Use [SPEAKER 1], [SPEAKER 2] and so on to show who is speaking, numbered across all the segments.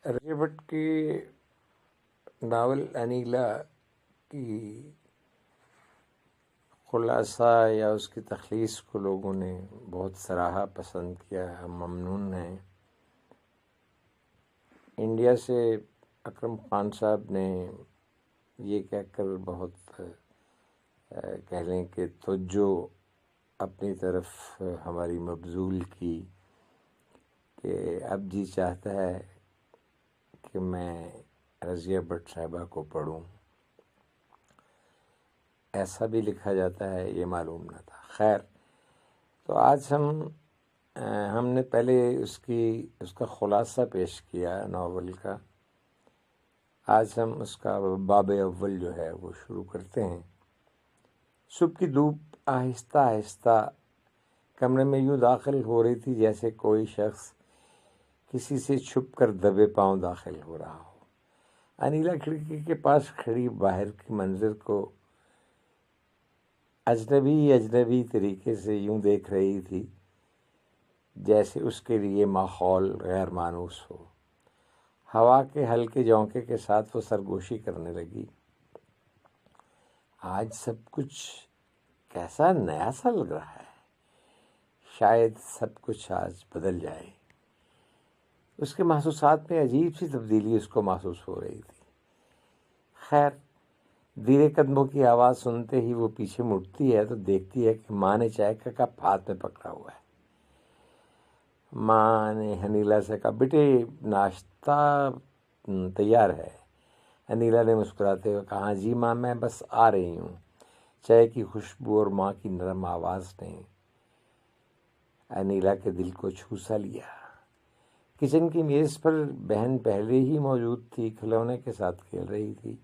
[SPEAKER 1] رجب بھٹ کی ناول انیلا کی خلاصہ یا اس کی تخلیص کو لوگوں نے بہت سراہا، پسند کیا، ہم ممنون ہیں۔ انڈیا سے اکرم خان صاحب نے یہ کہہ کر بہت کہہ لیں کہ توجہ اپنی طرف ہماری مبذول کی کہ اب جی چاہتا ہے کہ میں رضیہ بھٹ صاحبہ کو پڑھوں۔ ایسا بھی لکھا جاتا ہے، یہ معلوم نہ تھا۔ خیر، تو آج ہم نے پہلے اس کا خلاصہ پیش کیا ناول کا۔ آج ہم اس کا باب اول جو ہے وہ شروع کرتے ہیں۔ صبح کی دھوپ آہستہ آہستہ کمرے میں یوں داخل ہو رہی تھی جیسے کوئی شخص کسی سے چھپ کر دبے پاؤں داخل ہو رہا ہو۔ انیلا کھڑکی کے پاس کھڑی باہر کی منظر کو اجنبی طریقے سے یوں دیکھ رہی تھی جیسے اس کے لیے ماحول غیر مانوس ہو۔ ہوا کے ہلکے جھونکے کے ساتھ وہ سرگوشی کرنے لگی۔ آج سب کچھ کیسا نیا سا لگ رہا ہے، شاید سب کچھ آج بدل جائے۔ اس کے محسوسات میں عجیب سی تبدیلی اس کو محسوس ہو رہی تھی۔ خیر، دھیرے قدموں کی آواز سنتے ہی وہ پیچھے مڑتی ہے تو دیکھتی ہے کہ ماں نے چائے کا کپ ہاتھ میں پکڑا ہوا ہے۔ ماں نے انیلا سے کہا، بیٹے ناشتہ تیار ہے۔ انیلا نے مسکراتے ہوئے کہا، جی ماں، میں بس آ رہی ہوں۔ چائے کی خوشبو اور ماں کی نرم آواز نے انیلا کے دل کو چھو سا لیا۔ کچن کی میز پر بہن پہلے ہی موجود تھی، کھلونے کے ساتھ کھیل رہی تھی۔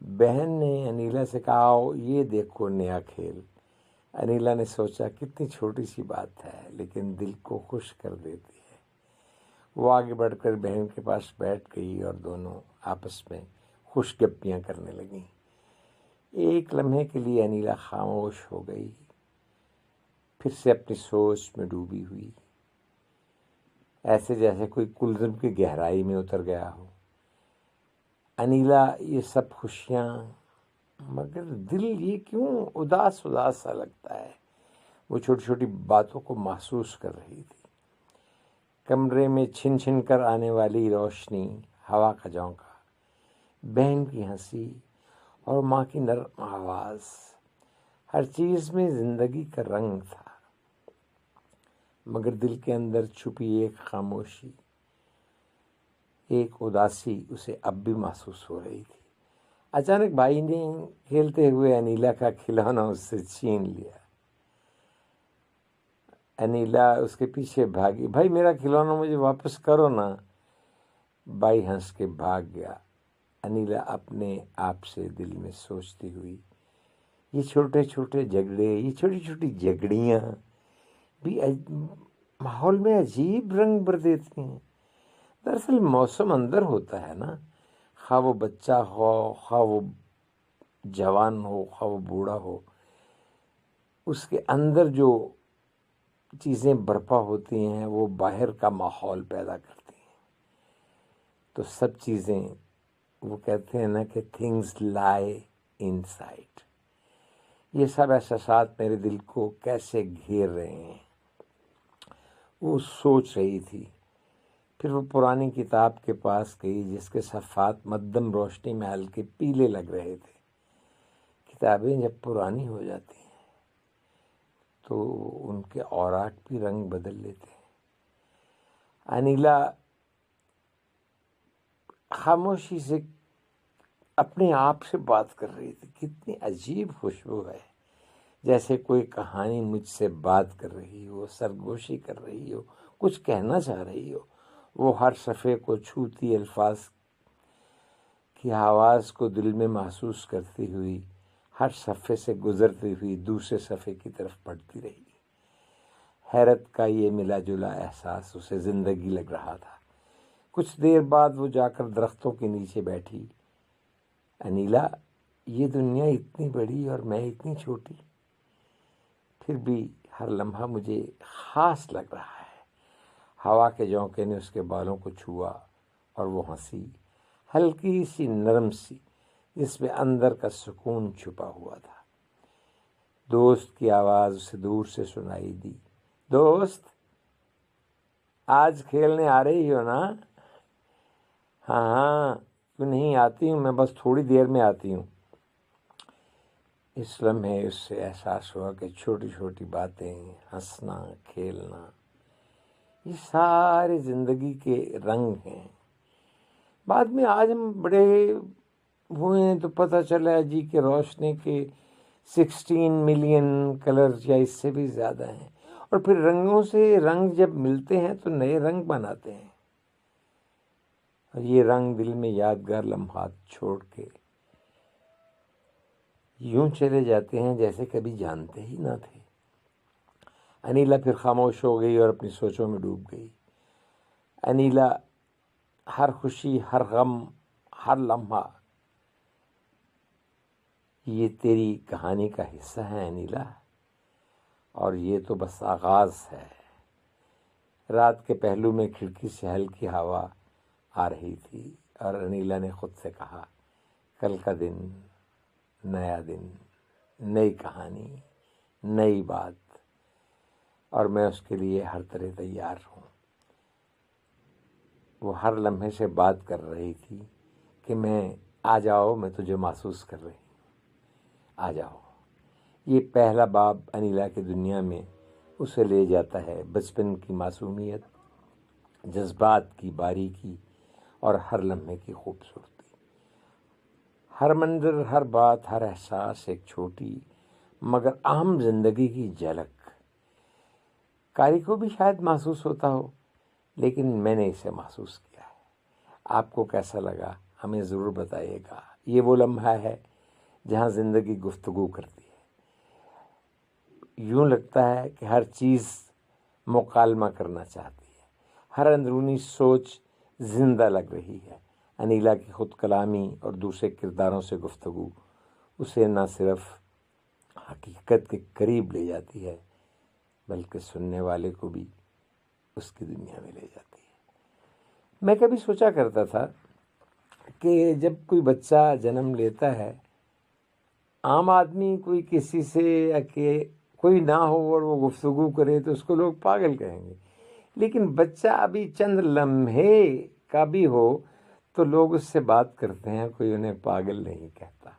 [SPEAKER 1] بہن نے انیلا سے کہا، آؤ یہ دیکھو نیا کھیل۔ انیلا نے سوچا کتنی چھوٹی سی بات ہے لیکن دل کو خوش کر دیتی ہے۔ وہ آگے بڑھ کر بہن کے پاس بیٹھ گئی اور دونوں آپس میں خوش گپیاں کرنے لگیں۔ ایک لمحے کے لیے انیلا خاموش ہو گئی، پھر سے اپنی سوچ میں ڈوبی ہوئی، ایسے جیسے کوئی کلزم کی گہرائی میں اتر گیا ہو۔ انیلا، یہ سب خوشیاں، مگر دل یہ کیوں اداس سا لگتا ہے؟ وہ چھوٹی چھوٹی باتوں کو محسوس کر رہی تھی۔ کمرے میں چھن چھن کر آنے والی روشنی، ہوا کا جھونکا، بہن کی ہنسی اور ماں کی نرم آواز، ہر چیز میں زندگی کا رنگ تھا، مگر دل کے اندر چھپی ایک خاموشی، ایک اداسی اسے اب بھی محسوس ہو رہی تھی۔ اچانک بھائی نے کھیلتے ہوئے انیلا کا کھلونا اس سے چھین لیا۔ انیلا اس کے پیچھے بھاگی، بھائی میرا کھلونا مجھے واپس کرو نا۔ بھائی ہنس کے بھاگ گیا۔ انیلا اپنے آپ سے دل میں سوچتی ہوئی، یہ چھوٹے چھوٹے جھگڑے، یہ چھوٹی چھوٹی جھگڑیاں بھی ماحول میں عجیب رنگ بھر دیتی ہیں۔ دراصل موسم اندر ہوتا ہے نا، خواہ وہ بچہ ہو، خواہ وہ جوان ہو، خواہ وہ بوڑھا ہو، اس کے اندر جو چیزیں برپا ہوتی ہیں وہ باہر کا ماحول پیدا کرتی ہیں۔ تو سب چیزیں، وہ کہتے ہیں نا کہ تھنگز لائی ان سائڈ، یہ سب احساسات میرے دل کو کیسے گھیر رہے ہیں، وہ سوچ رہی تھی۔ پھر وہ پرانی کتاب کے پاس گئی جس کے صفحات مدھم روشنی میں ہلکے پیلے لگ رہے تھے۔ کتابیں جب پرانی ہو جاتی ہیں تو ان کے اوراق بھی رنگ بدل لیتے ہیں۔ انیلا خاموشی سے اپنے آپ سے بات کر رہی تھی، کتنی عجیب خوشبو ہے، جیسے کوئی کہانی مجھ سے بات کر رہی ہو، سرگوشی کر رہی ہو، کچھ کہنا چاہ رہی ہو۔ وہ ہر صفحے کو چھوتی، الفاظ کی آواز کو دل میں محسوس کرتی ہوئی ہر صفحے سے گزرتی ہوئی دوسرے صفحے کی طرف بڑھتی رہی۔ حیرت کا یہ ملا جلا احساس اسے زندگی لگ رہا تھا۔ کچھ دیر بعد وہ جا کر درختوں کے نیچے بیٹھی۔ انیلا، یہ دنیا اتنی بڑی اور میں اتنی چھوٹی، پھر بھی ہر لمحہ مجھے خاص لگ رہا ہے۔ ہوا کے جھونکے نے اس کے بالوں کو چھوا اور وہ ہنسی، ہلکی سی نرم سی، جس میں اندر کا سکون چھپا ہوا تھا۔ دوست کی آواز اسے دور سے سنائی دی، دوست آج کھیلنے آ رہی ہو نا؟ ہاں ہاں، کیوں نہیں، آتی ہوں، میں بس تھوڑی دیر میں آتی ہوں۔ اس لمحے اس سے احساس ہوا کہ چھوٹی چھوٹی باتیں، ہنسنا، کھیلنا، یہ سارے زندگی کے رنگ ہیں۔ بعد میں آج ہم بڑے ہوئے ہیں تو پتہ چلا جی کہ روشنی کے 16 ملین کلر یا اس سے بھی زیادہ ہیں، اور پھر رنگوں سے رنگ جب ملتے ہیں تو نئے رنگ بناتے ہیں، اور یہ رنگ دل میں یادگار لمحات چھوڑ کے یوں چلے جاتے ہیں جیسے کبھی جانتے ہی نہ تھے۔ انیلا پھر خاموش ہو گئی اور اپنی سوچوں میں ڈوب گئی۔ انیلا، ہر خوشی، ہر غم، ہر لمحہ یہ تیری کہانی کا حصہ ہے انیلا، اور یہ تو بس آغاز ہے۔ رات کے پہلو میں کھڑکی سے ہلکی ہوا آ رہی تھی اور انیلا نے خود سے کہا، کل کا دن، نیا دن، نئی کہانی، نئی بات، اور میں اس کے لیے ہر طرح تیار ہوں۔ وہ ہر لمحے سے بات کر رہی تھی کہ آ جاؤ، میں تجھے محسوس کر رہی ہوں، آ جاؤ۔ یہ پہلا باب انیلا کی دنیا میں اسے لے جاتا ہے، بچپن کی معصومیت، جذبات کی باریکی اور ہر لمحے کی خوبصورتی۔ ہر منظر، ہر بات، ہر احساس ایک چھوٹی مگر اہم زندگی کی جھلک۔ قاری کو بھی شاید محسوس ہوتا ہو، لیکن میں نے اسے محسوس کیا ہے۔ آپ کو کیسا لگا ہمیں ضرور بتائیے گا۔ یہ وہ لمحہ ہے جہاں زندگی گفتگو کرتی ہے۔ یوں لگتا ہے کہ ہر چیز مکالمہ کرنا چاہتی ہے، ہر اندرونی سوچ زندہ لگ رہی ہے۔ انیلا کی خود کلامی اور دوسرے کرداروں سے گفتگو اسے نہ صرف حقیقت کے قریب لے جاتی ہے، بلکہ سننے والے کو بھی اس کی دنیا میں لے جاتی ہے۔ میں کبھی سوچا کرتا تھا کہ جب کوئی بچہ جنم لیتا ہے، عام آدمی کوئی کسی سے یا کہ کوئی نہ ہو اور وہ گفتگو کرے تو اس کو لوگ پاگل کہیں گے، لیکن بچہ ابھی چند لمحے کا بھی ہو تو لوگ اس سے بات کرتے ہیں، کوئی انہیں پاگل نہیں کہتا۔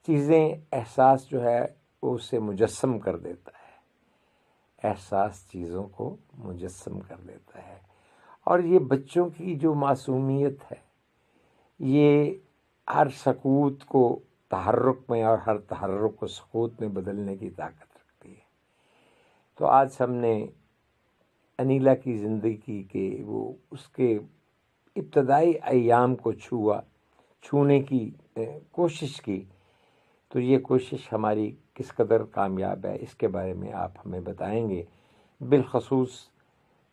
[SPEAKER 1] چیزیں، احساس جو ہے وہ اسے مجسم کر دیتا ہے، احساس چیزوں کو مجسم کر دیتا ہے، اور یہ بچوں کی جو معصومیت ہے، یہ ہر سکوت کو تحرک میں اور ہر تحرک کو سکوت میں بدلنے کی طاقت رکھتی ہے۔ تو آج ہم نے انیلا کی زندگی کے اس کے ابتدائی ایام کو چھونے کی کوشش کی، تو یہ کوشش ہماری کس قدر کامیاب ہے اس کے بارے میں آپ ہمیں بتائیں گے۔ بالخصوص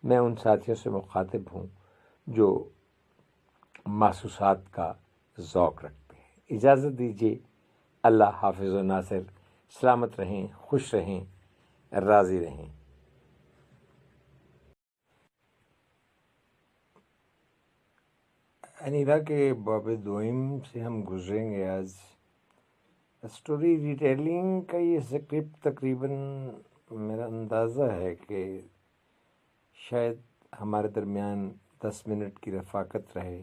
[SPEAKER 1] میں ان ساتھیوں سے مخاطب ہوں جو محسوسات کا ذوق رکھتے ہیں۔ اجازت دیجیے، اللہ حافظ و ناصر، سلامت رہیں، خوش رہیں، راضی رہیں۔ انیلا کے باب دوئم سے ہم گزریں گے آج۔ اسٹوری ریٹیلنگ کا یہ اسکرپٹ تقریباً میرا اندازہ ہے کہ شاید ہمارے درمیان 10 منٹ کی رفاقت رہے۔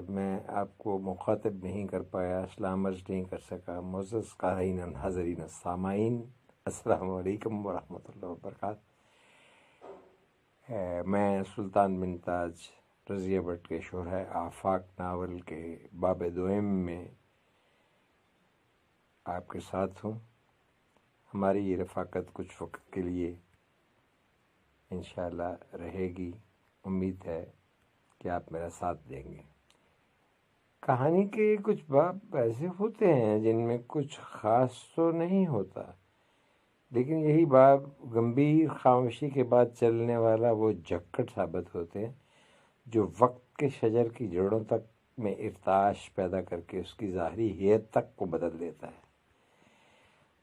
[SPEAKER 1] میں آپ کو مخاطب نہیں کر پایا، اسلام عرض نہیں کر سکا۔ معزز قارئین، حاضرین، سامعین، السلام علیکم ورحمۃ اللہ وبرکاتہ۔ میں سلطان بن تاج رضیہ بٹ کے شرح آفاق ناول کے باب دوئم میں آپ کے ساتھ ہوں۔ ہماری یہ رفاقت کچھ وقت کے لیے انشاءاللہ رہے گی۔ امید ہے کہ آپ میرا ساتھ دیں گے۔ کہانی کے کچھ باب ایسے ہوتے ہیں جن میں کچھ خاص تو نہیں ہوتا، لیکن یہی باب گمبھیر خاموشی کے بعد چلنے والا وہ جھکٹ ثابت ہوتے ہیں جو وقت کے شجر کی جڑوں تک میں ارتعاش پیدا کر کے اس کی ظاہری ہیئت تک کو بدل دیتا ہے۔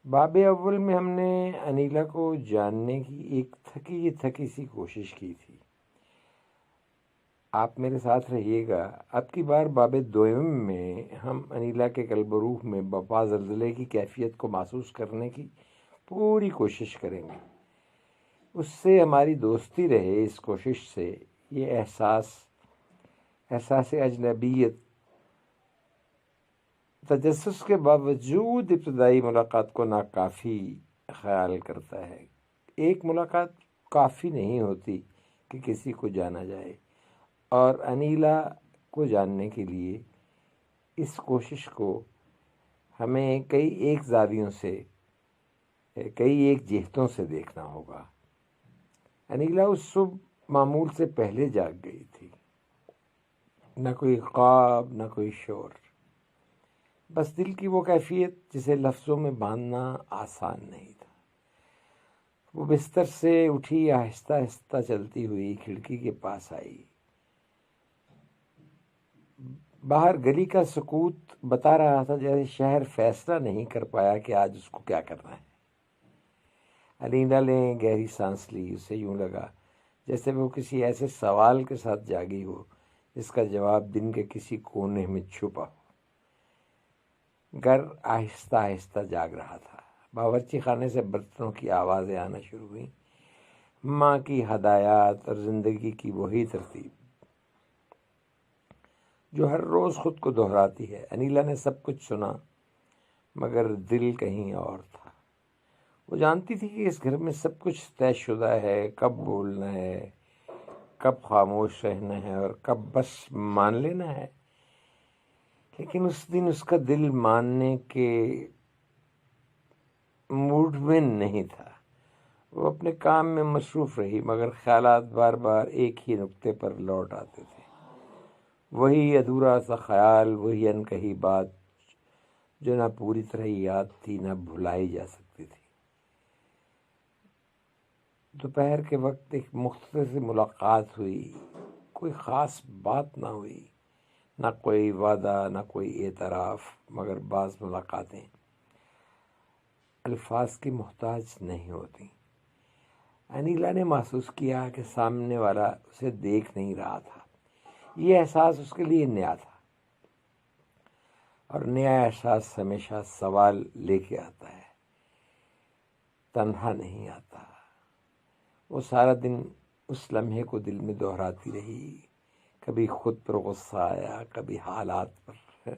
[SPEAKER 1] باب اول میں ہم نے انیلا کو جاننے کی ایک تھکی سی کوشش کی تھی. آپ میرے ساتھ رہیے گا. اب کی بار باب دوئم میں ہم انیلا کے قلب و روح میں بپا زلزلے کی کیفیت کو محسوس کرنے کی پوری کوشش کریں گے. اس سے ہماری دوستی رہے. اس کوشش سے یہ احساس اجنبیت تجسس کے باوجود ابتدائی ملاقات کو ناکافی خیال کرتا ہے. ایک ملاقات کافی نہیں ہوتی کہ کسی کو جانا جائے، اور انیلا کو جاننے کے لیے اس کوشش کو ہمیں کئی ایک زاویوں سے، کئی ایک جہتوں سے دیکھنا ہوگا. انیلا اس صبح معمول سے پہلے جاگ گئی تھی. نہ کوئی خواب، نہ کوئی شور، بس دل کی وہ کیفیت جسے لفظوں میں باندھنا آسان نہیں تھا. وہ بستر سے اٹھی، آہستہ آہستہ چلتی ہوئی کھڑکی کے پاس آئی. باہر گلی کا سکوت بتا رہا تھا جیسے شہر فیصلہ نہیں کر پایا کہ آج اس کو کیا کرنا ہے. انیلا نے گہری سانس لی. اسے یوں لگا جیسے وہ کسی ایسے سوال کے ساتھ جاگی ہو جس کا جواب دن کے کسی کونے میں چھپا ہو. گھر آہستہ آہستہ جاگ رہا تھا. باورچی خانے سے برتنوں کی آوازیں آنا شروع ہوئیں. ماں کی ہدایات اور زندگی کی وہی ترتیب جو ہر روز خود کو دہراتی ہے. انیلا نے سب کچھ سنا، مگر دل کہیں اور تھا. وہ جانتی تھی کہ اس گھر میں سب کچھ طے شدہ ہے. کب بولنا ہے، کب خاموش رہنا ہے، اور کب بس مان لینا ہے. لیکن اس دن اس کا دل ماننے کے موڈ میں نہیں تھا. وہ اپنے کام میں مصروف رہی، مگر خیالات بار بار ایک ہی نقطے پر لوٹ آتے تھے. وہی ادھورا سا خیال، وہی انکہی بات جو نہ پوری طرح یاد تھی نہ بھلائی جا سکتی تھی. دوپہر کے وقت ایک مختصر سی ملاقات ہوئی. کوئی خاص بات نہ ہوئی، نہ کوئی وعدہ، نہ کوئی اعتراف، مگر بعض ملاقاتیں الفاظ کی محتاج نہیں ہوتی. انیلا نے محسوس کیا کہ سامنے والا اسے دیکھ نہیں رہا تھا. یہ احساس اس کے لیے نیا تھا، اور نیا احساس ہمیشہ سوال لے کے آتا ہے، تنہا نہیں آتا. وہ سارا دن اس لمحے کو دل میں دہراتی رہی. کبھی خود پر غصہ آیا، کبھی حالات پر،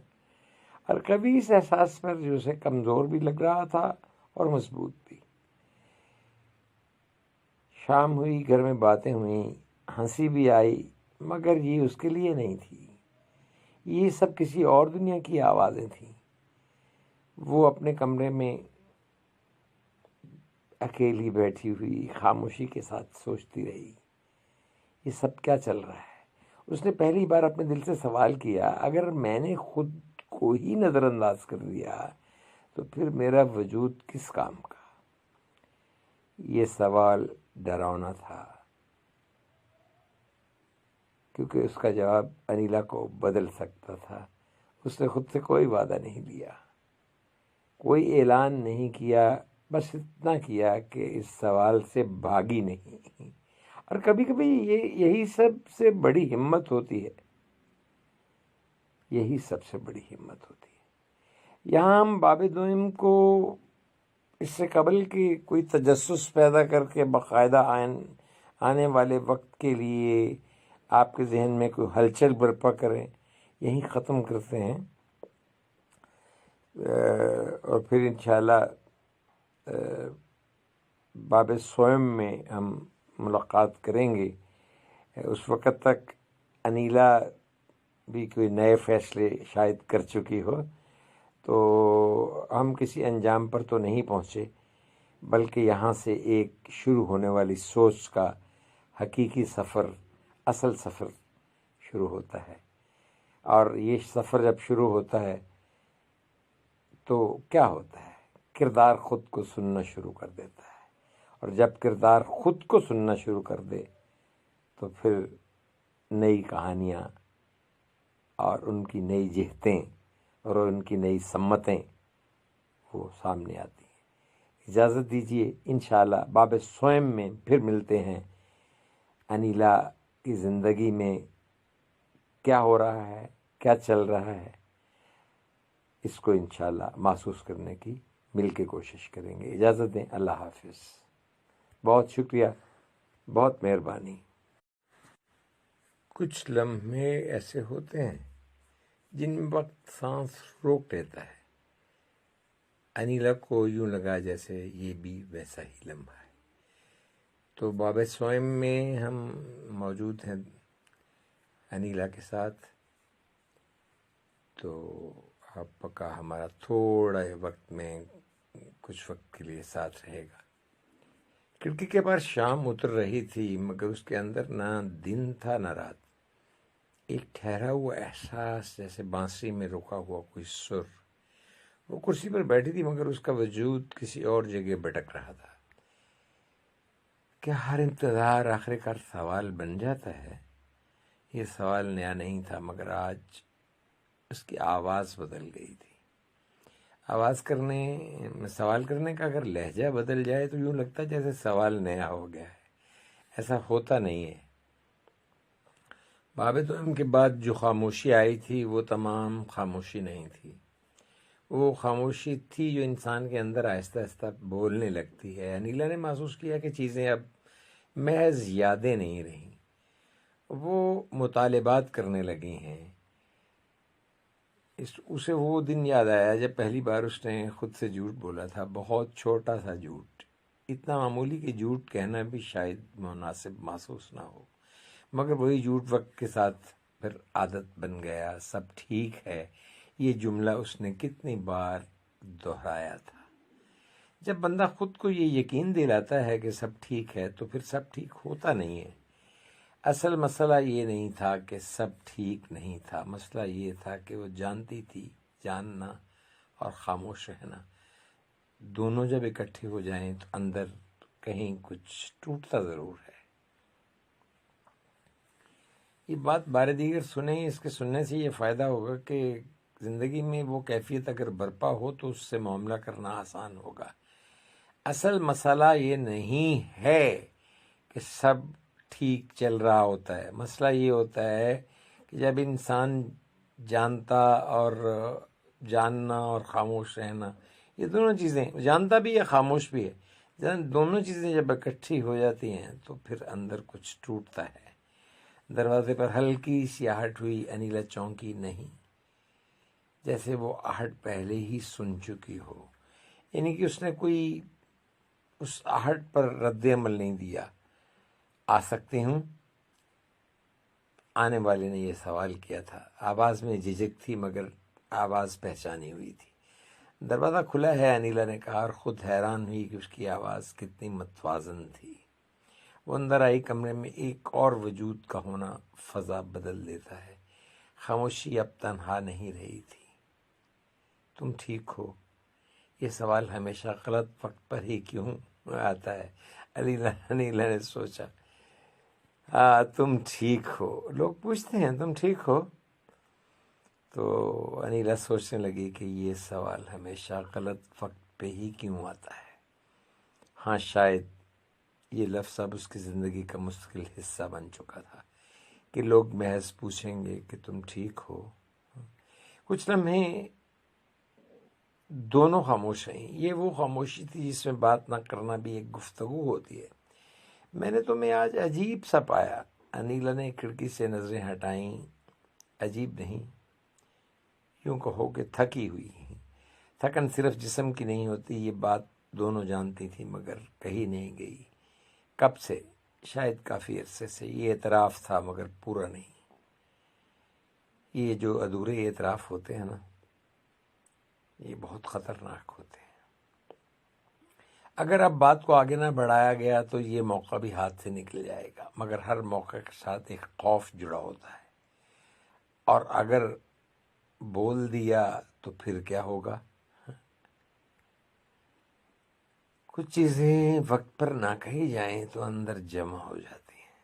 [SPEAKER 1] اور کبھی اس احساس پر جو اسے کمزور بھی لگ رہا تھا اور مضبوط بھی. شام ہوئی، گھر میں باتیں ہوئیں، ہنسی بھی آئی، مگر یہ اس کے لیے نہیں تھی. یہ سب کسی اور دنیا کی آوازیں تھیں. وہ اپنے کمرے میں اکیلی بیٹھی ہوئی خاموشی کے ساتھ سوچتی رہی، یہ سب کیا چل رہا ہے. اس نے پہلی بار اپنے دل سے سوال کیا، اگر میں نے خود کو ہی نظر انداز کر دیا تو پھر میرا وجود کس کام کا. یہ سوال ڈراؤنا تھا، کیونکہ اس کا جواب انیلا کو بدل سکتا تھا. اس نے خود سے کوئی وعدہ نہیں لیا، کوئی اعلان نہیں کیا، بس اتنا کیا کہ اس سوال سے بھاگی نہیں. اور کبھی کبھی یہی سب سے بڑی ہمت ہوتی ہے. یہی سب سے بڑی ہمت ہوتی ہے. یہاں ہم باب دوئم کو اس سے قبل کہ کوئی تجسس پیدا کر کے باقاعدہ آنے والے وقت کے لیے آپ کے ذہن میں کوئی ہلچل برپا کریں، یہیں ختم کرتے ہیں. اور پھر انشاءاللہ باب سوئم میں ہم ملاقات کریں گے. اس وقت تک انیلا بھی کوئی نئے فیصلے شاید کر چکی ہو، تو ہم کسی انجام پر تو نہیں پہنچے، بلکہ یہاں سے ایک شروع ہونے والی سوچ کا حقیقی سفر، اصل سفر شروع ہوتا ہے. اور یہ سفر جب شروع ہوتا ہے تو کیا ہوتا ہے؟ کردار خود کو سننا شروع کر دیتا ہے. اور جب کردار خود کو سننا شروع کر دے تو پھر نئی کہانیاں اور ان کی نئی جہتیں اور ان کی نئی سمتیں وہ سامنے آتی ہیں. اجازت دیجیے، انشاءاللہ باب سوئم میں پھر ملتے ہیں۔ انیلا کی زندگی میں کیا ہو رہا ہے، کیا چل رہا ہے، اس کو انشاءاللہ محسوس کرنے کی مل کے کوشش کریں گے۔ اجازت دیں، اللہ حافظ۔ بہت شکریہ، بہت مہربانی۔ کچھ لمحے ایسے ہوتے ہیں جن میں وقت سانس روک لیتا ہے۔ انیلا کو یوں لگا جیسے یہ بھی ویسا ہی لمحہ ہے۔ تو باب سوئم میں ہم موجود ہیں انیلا کے ساتھ، تو آپ کا ہمارا تھوڑا وقت میں کچھ وقت کے لیے ساتھ رہے گا۔ کھڑکی کے پاس شام اتر رہی تھی، مگر اس کے اندر نہ دن تھا نہ رات۔ ایک ٹھہرا ہوا احساس، جیسے بانسری میں رکا ہوا کوئی سر۔ وہ کرسی پر بیٹھی تھی مگر اس کا وجود کسی اور جگہ بھٹک رہا تھا۔ کیا ہر انتظار آخرکار سوال بن جاتا ہے؟ یہ سوال نیا نہیں تھا، مگر آج اس کی آواز بدل گئی تھی۔ سوال کرنے کا اگر لہجہ بدل جائے تو یوں لگتا جیسے سوال نیا ہو گیا ہے۔ ایسا ہوتا نہیں ہے۔ باب سوئم کے بعد جو خاموشی آئی تھی وہ تمام خاموشی نہیں تھی۔ وہ خاموشی تھی جو انسان کے اندر آہستہ آہستہ بولنے لگتی ہے۔ انیلا نے محسوس کیا کہ چیزیں اب محض یادیں نہیں رہیں، وہ مطالبات کرنے لگی ہیں۔ اسے وہ دن یاد آیا جب پہلی بار اس نے خود سے جھوٹ بولا تھا، بہت چھوٹا سا جھوٹ، اتنا معمولی کہ جھوٹ کہنا بھی شاید مناسب محسوس نہ ہو، مگر وہی جھوٹ وقت کے ساتھ پھر عادت بن گیا۔ سب ٹھیک ہے، یہ جملہ اس نے کتنی بار دہرایا تھا۔ جب بندہ خود کو یہ یقین دلاتا ہے کہ سب ٹھیک ہے تو پھر سب ٹھیک ہوتا نہیں ہے۔ اصل مسئلہ یہ نہیں تھا کہ سب ٹھیک نہیں تھا، مسئلہ یہ تھا کہ وہ جانتی تھی، جاننا اور خاموش رہنا دونوں جب اکٹھے ہو جائیں تو اندر کہیں کچھ ٹوٹتا ضرور ہے۔ یہ بات بار دیگر سنیں، اس کے سننے سے یہ فائدہ ہوگا کہ زندگی میں وہ کیفیت اگر برپا ہو تو اس سے معاملہ کرنا آسان ہوگا۔ اصل مسئلہ یہ نہیں ہے کہ سب ٹھیک چل رہا ہوتا ہے، مسئلہ یہ ہوتا ہے کہ جب انسان جاننا اور خاموش رہنا، یہ دونوں چیزیں، جانتا بھی ہے خاموش بھی ہے، دونوں چیزیں جب اکٹھی ہو جاتی ہیں تو پھر اندر کچھ ٹوٹتا ہے۔ دروازے پر ہلکی سی آہٹ ہوئی۔ انیلا چونکی نہیں، جیسے وہ آہٹ پہلے ہی سن چکی ہو، یعنی کہ اس نے کوئی اس آہٹ پر رد عمل نہیں دیا۔ آ سکتی ہوں؟ آنے والے نے یہ سوال کیا تھا۔ آواز میں جھجک تھی مگر آواز پہچانی ہوئی تھی۔ دروازہ کھلا ہے، انیلا نے کہا، اور خود حیران ہوئی کہ اس کی آواز کتنی متوازن تھی۔ وہ اندر آئی۔ کمرے میں ایک اور وجود کا ہونا فضا بدل دیتا ہے۔ خاموشی اب تنہا نہیں رہی تھی۔ تم ٹھیک ہو؟ یہ سوال ہمیشہ غلط وقت پر ہی کیوں آتا ہے؟ انیلا نے سوچا۔ تم ٹھیک ہو، لوگ پوچھتے ہیں تم ٹھیک ہو؟ تو انیلا سوچنے لگی کہ یہ سوال ہمیشہ غلط وقت پہ ہی کیوں آتا ہے۔ ہاں، شاید یہ لفظ اب اس کی زندگی کا مستقل حصہ بن چکا تھا کہ لوگ محض پوچھیں گے کہ تم ٹھیک ہو۔ کچھ لمحے دونوں خاموش رہیں۔ یہ وہ خاموشی تھی جس میں بات نہ کرنا بھی ایک گفتگو ہوتی ہے۔ میں نے تمہیں آج عجیب سا پایا۔ انیلا نے کھڑکی سے نظریں ہٹائیں۔ عجیب نہیں، یوں کہو کہ تھکی ہوئی۔ تھکن صرف جسم کی نہیں ہوتی، یہ بات دونوں جانتی تھی مگر کہی نہیں گئی۔ کب سے؟ شاید کافی عرصے سے۔ یہ اعتراف تھا مگر پورا نہیں۔ یہ جو ادھورے اعتراف ہوتے ہیں نا، یہ بہت خطرناک ہوتے ہیں۔ اگر اب بات کو آگے نہ بڑھایا گیا تو یہ موقع بھی ہاتھ سے نکل جائے گا، مگر ہر موقع کے ساتھ ایک خوف جڑا ہوتا ہے، اور اگر بول دیا تو پھر کیا ہوگا؟ کچھ چیزیں وقت پر نہ کہی جائیں تو اندر جمع ہو جاتی ہیں،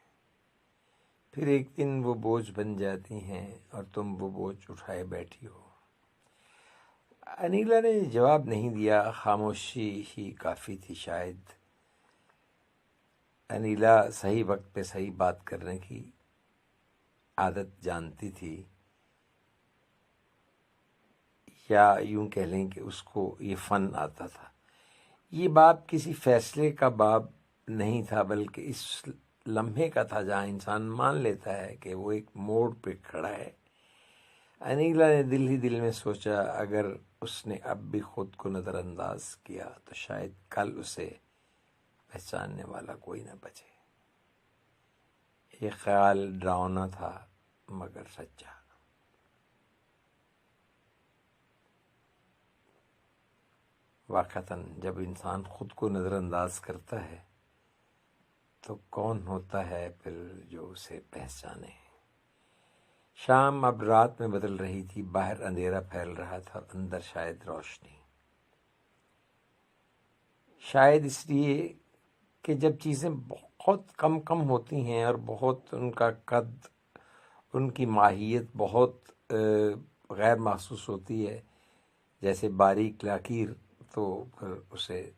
[SPEAKER 1] پھر ایک دن وہ بوجھ بن جاتی ہیں اور تم وہ بوجھ اٹھائے بیٹھی ہو۔ انیلا نے جواب نہیں دیا، خاموشی ہی کافی تھی شاید۔ انیلا صحیح وقت پہ صحیح بات کرنے کی عادت جانتی تھی، یا یوں کہہ لیں کہ اس کو یہ فن آتا تھا۔ یہ باب کسی فیصلے کا باب نہیں تھا، بلکہ اس لمحے کا تھا جہاں انسان مان لیتا ہے کہ وہ ایک موڑ پہ کھڑا ہے۔ انیلا نے دل ہی دل میں سوچا، اگر اس نے اب بھی خود کو نظر انداز کیا تو شاید کل اسے پہچاننے والا کوئی نہ بچے۔ یہ خیال ڈراؤنا تھا مگر سچا۔ واقعتاً جب انسان خود کو نظر انداز کرتا ہے تو کون ہوتا ہے پھر جو اسے پہچانے؟ شام اب رات میں بدل رہی تھی، باہر اندھیرا پھیل رہا تھا اور اندر شاید روشنی۔ شاید اس لیے کہ جب چیزیں بہت کم ہوتی ہیں اور بہت ان کا قد، ان کی ماہیت بہت غیر محسوس ہوتی ہے، جیسے باریک لکیر، تو پھر اسے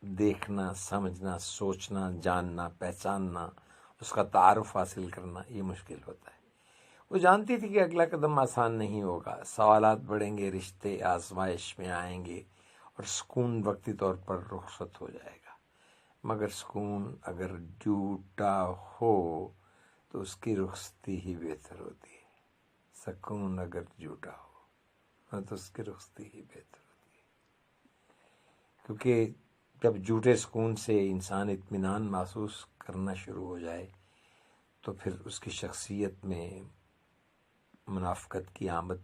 [SPEAKER 1] دیکھنا، سمجھنا، سوچنا، جاننا، پہچاننا، اس کا تعارف حاصل کرنا یہ مشکل ہوتا ہے۔ وہ جانتی تھی کہ اگلا قدم آسان نہیں ہوگا، سوالات بڑھیں گے، رشتے آزمائش میں آئیں گے اور سکون وقتی طور پر رخصت ہو جائے گا۔ مگر سکون اگر جھوٹا ہو تو اس کی رخصتی ہی بہتر ہوتی ہے۔ سکون اگر جھوٹا ہو تو اس کی رخصتی ہی بہتر ہوتی ہے، کیونکہ جب جھوٹے سکون سے انسان اطمینان محسوس کرنا شروع ہو جائے تو پھر اس کی شخصیت میں منافقت کی آمد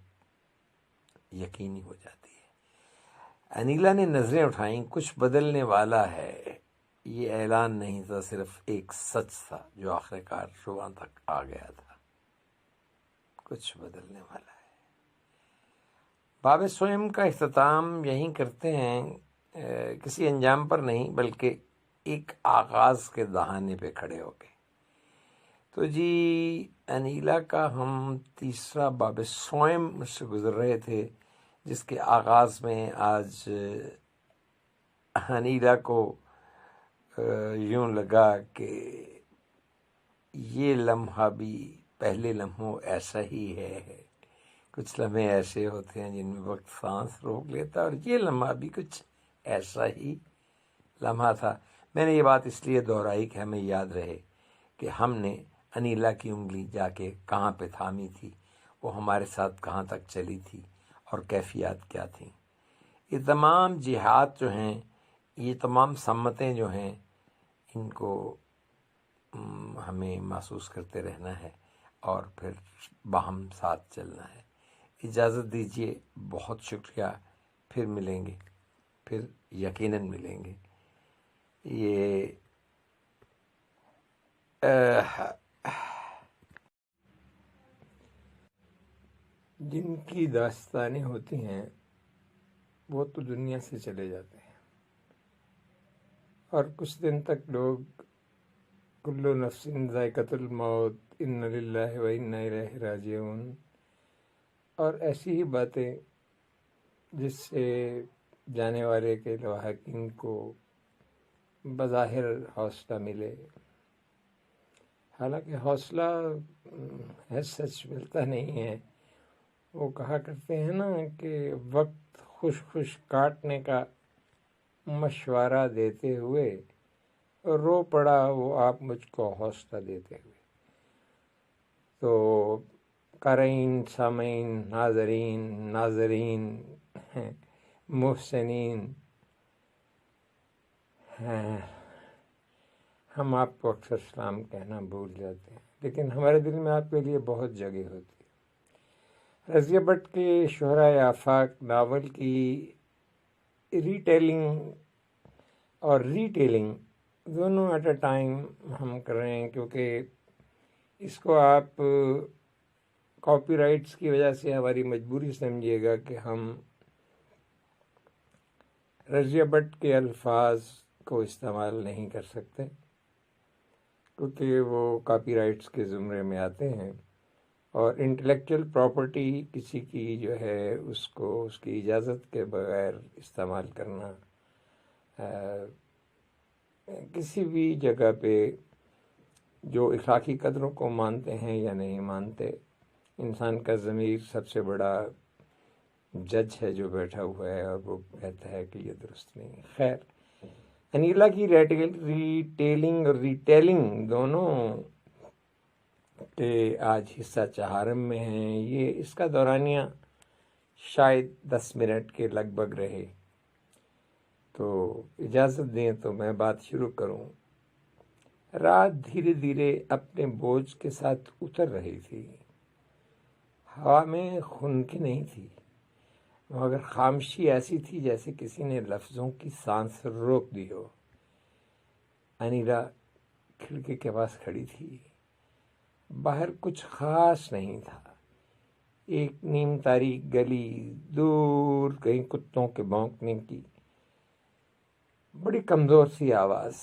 [SPEAKER 1] یقینی ہو جاتی ہے۔ انیلا نے نظریں اٹھائیں۔ کچھ بدلنے والا ہے، یہ اعلان نہیں تھا، صرف ایک سچ تھا جو آخر کار زباں تک آ گیا تھا۔ کچھ بدلنے والا ہے۔ باب سوئم کا اختتام یہیں کرتے ہیں، کسی انجام پر نہیں بلکہ ایک آغاز کے دہانے پہ کھڑے ہو کے۔ تو جی انیلا کا ہم تیسرا باب سوئم سے گزر رہے تھے، جس کے آغاز میں آج انیلا کو یوں لگا کہ یہ لمحہ بھی پہلے لمحوں ایسا ہی ہے۔ کچھ لمحے ایسے ہوتے ہیں جن میں وقت سانس روک لیتا ہے، اور یہ لمحہ بھی کچھ ایسا ہی لمحہ تھا۔ میں نے یہ بات اس لیے دہرائی کہ ہمیں یاد رہے کہ ہم نے انیلا کی انگلی جا کے کہاں پہ تھامی تھی، وہ ہمارے ساتھ کہاں تک چلی تھی اور کیفیات کیا تھیں۔ یہ تمام جہات جو ہیں، یہ تمام سمتیں جو ہیں، ان کو ہمیں محسوس کرتے رہنا ہے اور پھر باہم ساتھ چلنا ہے۔ اجازت دیجیے، بہت شکریہ، پھر ملیں گے، پھر یقیناً ملیں گے۔ یہ جن کی داستانیں ہوتی ہیں وہ تو دنیا سے چلے جاتے ہیں، اور کچھ دن تک لوگ کل نفس ذائقۃ الموت، ان للہ و انا الیہ راجعون، اور ایسی ہی باتیں جس سے جانے والے کے لواحقین کو بظاہر حوصلہ ملے، حالانکہ حوصلہ سچ ملتا نہیں ہے۔ وہ کہا کرتے ہیں نا کہ وقت خوش خوش کاٹنے کا مشورہ دیتے ہوئے رو پڑا وہ آپ مجھ کو حوصلہ دیتے ہوئے۔ تو قارئین، سامعین، ناظرین، محسنین، ہم آپ کو اکثر سلام کہنا بھول جاتے ہیں، لیکن ہمارے دل میں آپ کے لیے بہت جگہ ہوتی ہے۔ رضیہ بٹ کے شہرائے آفاق ناول کی ری ٹیلنگ اور ری ٹیلنگ دونوں ایٹ اے ٹائم ہم کر رہے ہیں، کیونکہ اس کو آپ کاپی رائٹس کی وجہ سے ہماری مجبوری سمجھیے گا کہ ہم رضیہ بٹ کے الفاظ کو استعمال نہیں کر سکتے، کیونکہ وہ کاپی رائٹس کے زمرے میں آتے ہیں۔ اور انٹلیکچوئل پراپرٹی کسی کی جو ہے اس کو اس کی اجازت کے بغیر استعمال کرنا کسی بھی جگہ پہ جو اخلاقی قدروں کو مانتے ہیں یا نہیں مانتے، انسان کا ضمیر سب سے بڑا جج ہے جو بیٹھا ہوا ہے، اور وہ کہتا ہے کہ یہ درست نہیں۔ خیر، انیلا کی ریٹیلنگ اور ریٹیلنگ دونوں کے آج حصہ چہارم میں ہیں۔ یہ اس کا دورانیہ شاید 10 منٹ کے لگ بھگ رہے، تو اجازت دیں تو میں بات شروع کروں۔ رات دھیرے دھیرے اپنے بوجھ کے ساتھ اتر رہی تھی۔ ہوا میں خنکی نہیں تھی، مگر خاموشی ایسی تھی جیسے کسی نے لفظوں کی سانس روک دی ہو۔ انیلا کھڑکی کے پاس کھڑی تھی۔ باہر کچھ خاص نہیں تھا، ایک نیم تاریک گلی، دور کہیں کتوں کے بھونکنے کی بڑی کمزور سی آواز،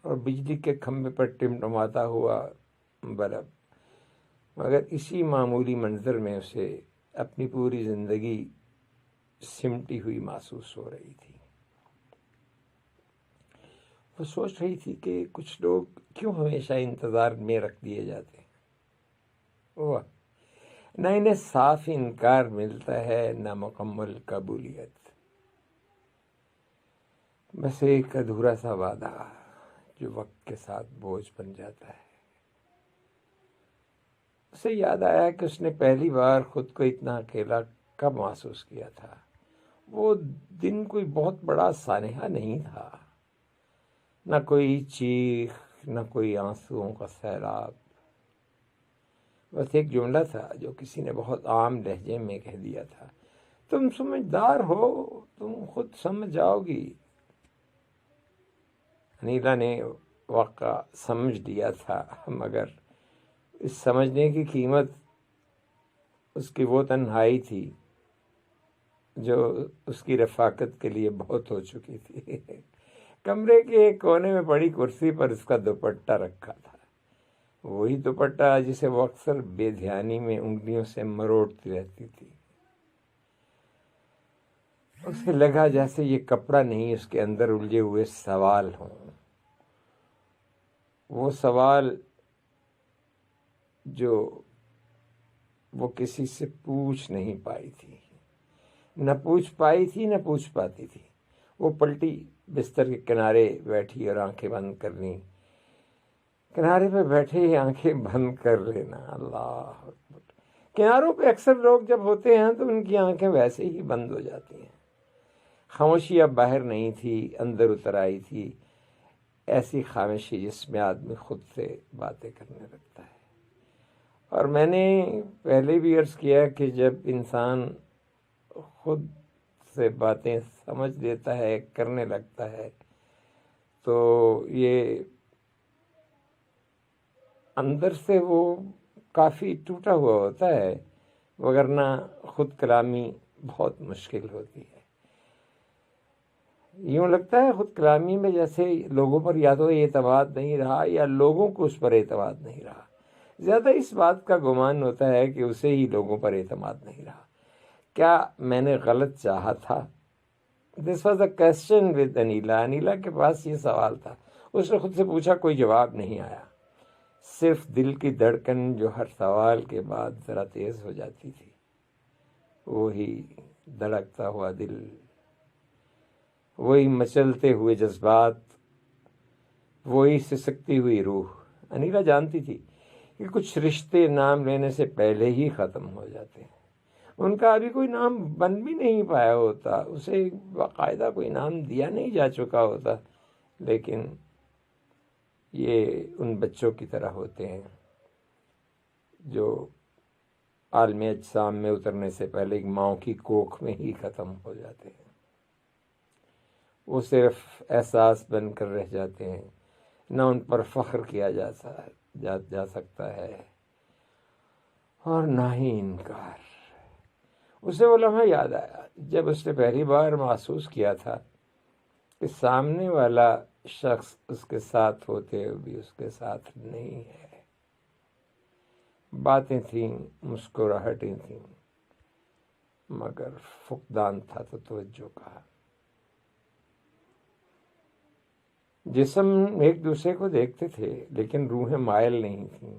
[SPEAKER 1] اور بجلی کے کھمبے پر ٹمٹماتا ہوا بلب۔ مگر اسی معمولی منظر میں اسے اپنی پوری زندگی سمٹی ہوئی محسوس ہو رہی تھی۔ وہ سوچ رہی تھی کہ کچھ لوگ کیوں ہمیشہ انتظار میں رکھ دیے جاتے ہیں۔ نہ انہیں صاف انکار ملتا ہے، نہ مکمل قبولیت، بس ایک ادھورا سا وعدہ جو وقت کے ساتھ بوجھ بن جاتا ہے۔ اسے یاد آیا کہ اس نے پہلی بار خود کو اتنا اکیلا کب محسوس کیا تھا۔ وہ دن کوئی بہت بڑا سانحہ نہیں تھا، نہ کوئی چیخ، نہ کوئی آنسوؤں کا سیلاب، بس ایک جملہ تھا جو کسی نے بہت عام لہجے میں کہہ دیا تھا، تم سمجھدار ہو، تم خود سمجھ جاؤ گی۔ انیلا نے واقعہ سمجھ لیا تھا، مگر اس سمجھنے کی قیمت اس کی وہ تنہائی تھی جو اس کی رفاقت کے لیے بہت ہو چکی تھی۔ کمرے کے ایک کونے میں پڑی کرسی پر اس کا دوپٹہ رکھا تھا، وہی دوپٹہ جسے وہ اکثر بے دھیانی میں انگلیوں سے مروڑتی رہتی تھی۔ اسے لگا جیسے یہ کپڑا نہیں، اس کے اندر الجھے ہوئے سوال ہوں، وہ سوال جو وہ کسی سے پوچھ نہیں پائی تھی، نہ پوچھ پائی تھی نہ پوچھ پاتی تھی۔ وہ پلٹی، بستر کے کنارے بیٹھی اور آنکھیں بند کر لیں۔ کنارے پہ بیٹھے ہی آنکھیں بند کر لینا، اللہ اکبر۔ کناروں پہ اکثر لوگ جب ہوتے ہیں تو ان کی آنکھیں ویسے ہی بند ہو جاتی ہیں۔ خاموشی اب باہر نہیں تھی، اندر اتر آئی تھی، ایسی خاموشی جس میں آدمی خود سے باتیں کرنے لگتا ہے۔ اور میں نے پہلے بھی عرض کیا کہ جب انسان خود سے باتیں سمجھ لیتا ہے، کرنے لگتا ہے، تو یہ اندر سے وہ کافی ٹوٹا ہوا ہوتا ہے، وگرنہ خود کلامی بہت مشکل ہوتی ہے۔ یوں لگتا ہے خود کلامی میں جیسے لوگوں پر یا تو اعتماد نہیں رہا یا لوگوں کو اس پر اعتماد نہیں رہا۔ زیادہ اس بات کا گمان ہوتا ہے کہ اسے ہی لوگوں پر اعتماد نہیں رہا۔ کیا میں نے غلط چاہا تھا؟ This was a question with Anila. Anila کے پاس یہ سوال تھا، اس نے خود سے پوچھا، کوئی جواب نہیں آیا، صرف دل کی دھڑکن جو ہر سوال کے بعد ذرا تیز ہو جاتی تھی، وہی دھڑکتا ہوا دل، وہی مچلتے ہوئے جذبات، وہی سسکتی ہوئی روح۔ انیلا جانتی تھی کہ کچھ رشتے نام لینے سے پہلے ہی ختم ہو جاتے ہیں۔ ان کا ابھی کوئی نام بن بھی نہیں پایا ہوتا، اسے باقاعدہ کوئی نام دیا نہیں جا چکا ہوتا، لیکن یہ ان بچوں کی طرح ہوتے ہیں جو عالم اجسام میں اترنے سے پہلے ایک ماں کی کوکھ میں ہی ختم ہو جاتے ہیں۔ وہ صرف احساس بن کر رہ جاتے ہیں، نہ ان پر فخر کیا جا سکتا ہے اور نہ ہی انکار۔ اسے وہ لمحہ یاد آیا جب اس نے پہلی بار محسوس کیا تھا کہ سامنے والا شخص اس کے ساتھ ہوتے ہوئے بھی اس کے ساتھ نہیں ہے۔ باتیں تھیں، مسکراہٹیں تھیں، مگر فقدان تھا تو توجہ کا۔ جسم ایک دوسرے کو دیکھتے تھے لیکن روحیں مائل نہیں تھیں۔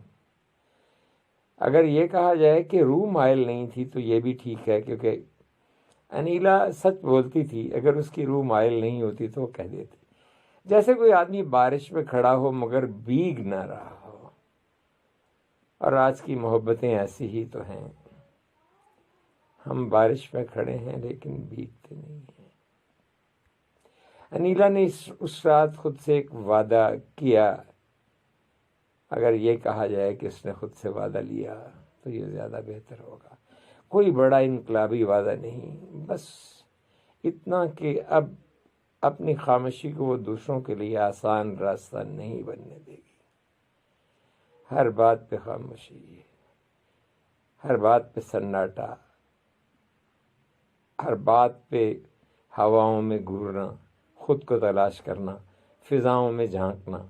[SPEAKER 1] اگر یہ کہا جائے کہ روح مائل نہیں تھی تو یہ بھی ٹھیک ہے، کیونکہ انیلا سچ بولتی تھی۔ اگر اس کی روح مائل نہیں ہوتی تو وہ کہہ دیتی، جیسے کوئی آدمی بارش میں کھڑا ہو مگر بھیگ نہ رہا ہو۔ اور آج کی محبتیں ایسی ہی تو ہیں، ہم بارش میں کھڑے ہیں لیکن بھیگتے نہیں ہیں۔ انیلا نے اس رات خود سے ایک وعدہ کیا۔ اگر یہ کہا جائے کہ اس نے خود سے وعدہ لیا تو یہ زیادہ بہتر ہوگا۔ کوئی بڑا انقلابی وعدہ نہیں، بس اتنا کہ اب اپنی خاموشی کو وہ دوسروں کے لیے آسان راستہ نہیں بننے دے گی۔ ہر بات پہ خاموشی، ہر بات پہ سناٹا، ہر بات پہ ہواؤں میں گھورنا، خود کو تلاش کرنا، فضاؤں میں جھانکنا۔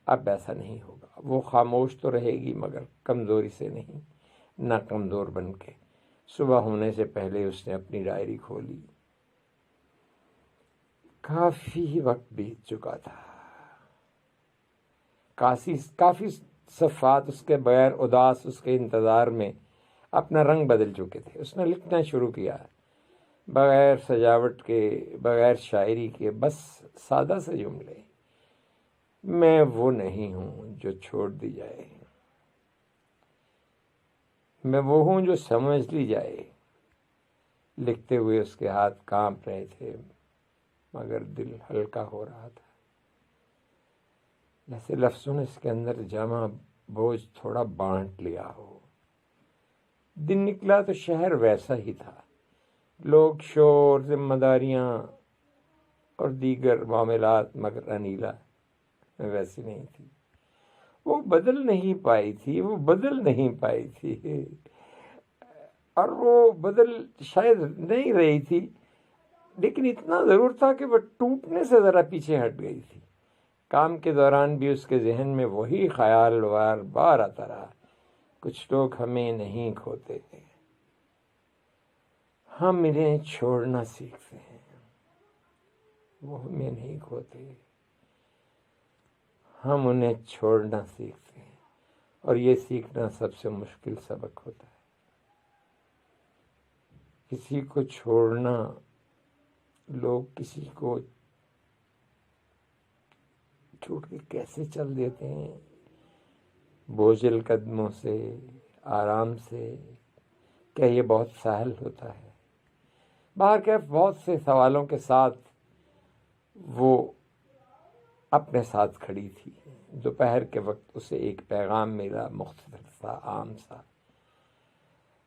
[SPEAKER 1] اب ایسا نہیں ہوگا۔ وہ خاموش تو رہے گی مگر کمزوری سے نہیں، نہ کمزور بن کے۔ صبح ہونے سے پہلے اس نے اپنی ڈائری کھولی۔ کافی وقت بیت چکا تھا، کافی صفحات اس کے بغیر اداس اس کے انتظار میں اپنا رنگ بدل چکے تھے۔ اس نے لکھنا شروع کیا، بغیر سجاوٹ کے، بغیر شاعری کے، بس سادہ سے جملے۔ میں وہ نہیں ہوں جو چھوڑ دی جائے، میں وہ ہوں جو سمجھ لی جائے۔ لکھتے ہوئے اس کے ہاتھ کانپ رہے تھے مگر دل ہلکا ہو رہا تھا، جیسے لفظوں نے اس کے اندر جمع بوجھ تھوڑا بانٹ لیا ہو۔ دن نکلا تو شہر ویسا ہی تھا، لوگ، شور، ذمہ داریاں اور دیگر معاملات، مگر انیلا ویسی نہیں تھی۔ وہ بدل نہیں پائی تھی اور وہ بدل شاید نہیں رہی تھی، لیکن اتنا ضرور تھا کہ وہ ٹوٹنے سے ذرا پیچھے ہٹ گئی تھی۔ کام کے دوران بھی اس کے ذہن میں وہی خیال بار بار آتا رہا، کچھ لوگ ہمیں نہیں کھوتے، ہم انہیں چھوڑنا سیکھتے ہیں۔ وہ ہمیں نہیں کھوتے، ہم انہیں چھوڑنا سیکھتے ہیں، اور یہ سیکھنا سب سے مشکل سبق ہوتا ہے۔ کسی کو چھوڑنا، لوگ کسی کو چھوڑ کے کیسے چل دیتے ہیں، بوجھل قدموں سے، آرام سے، کیا یہ بہت سہل ہوتا ہے؟ باہر کے بہت سے سوالوں کے ساتھ وہ اپنے ساتھ کھڑی تھی۔ دوپہر کے وقت اسے ایک پیغام ملا، مختصر سا، عام سا،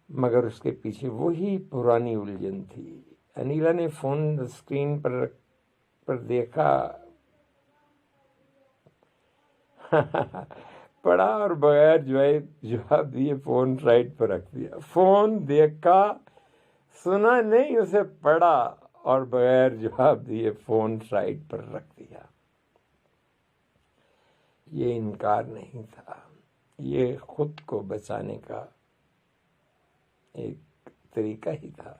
[SPEAKER 1] مگر اس کے پیچھے وہی پرانی الجھن تھی۔ انیلا نے فون اسکرین پر دیکھا، پڑھا اور بغیر جواب دیے فون سائڈ پر رکھ دیا۔ فون دیکھا، سنا نہیں، اسے پڑھا اور بغیر جواب دیے فون سائڈ پر رکھ دیا۔ یہ انکار نہیں تھا، یہ خود کو بچانے کا ایک طریقہ ہی تھا۔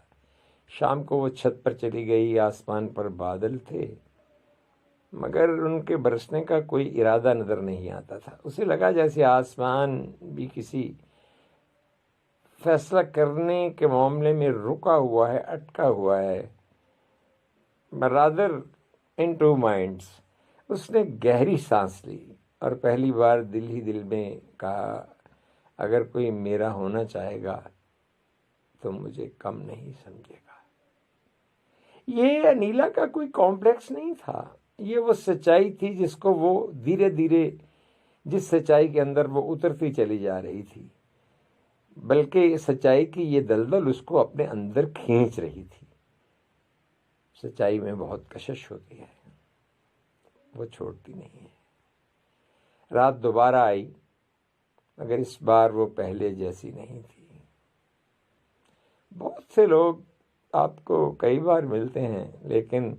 [SPEAKER 1] شام کو وہ چھت پر چلی گئی۔ آسمان پر بادل تھے مگر ان کے برسنے کا کوئی ارادہ نظر نہیں آتا تھا۔ اسے لگا جیسے آسمان بھی کسی فیصلہ کرنے کے معاملے میں رکا ہوا ہے، اٹکا ہوا ہے۔ rather in two minds۔ اس نے گہری سانس لی اور پہلی بار دل ہی دل میں کہا، اگر کوئی میرا ہونا چاہے گا تو مجھے کم نہیں سمجھے گا۔ یہ انیلا کا کوئی کمپلیکس نہیں تھا، یہ وہ سچائی تھی جس کو وہ دھیرے دھیرے، جس سچائی کے اندر وہ اترتی چلی جا رہی تھی، بلکہ سچائی کی یہ دلدل اس کو اپنے اندر کھینچ رہی تھی۔ سچائی میں بہت کشش ہوتی ہے، وہ چھوڑتی نہیں ہے۔ رات دوبارہ آئی مگر اس بار وہ پہلے جیسی نہیں تھی۔ بہت سے لوگ آپ کو کئی بار ملتے ہیں لیکن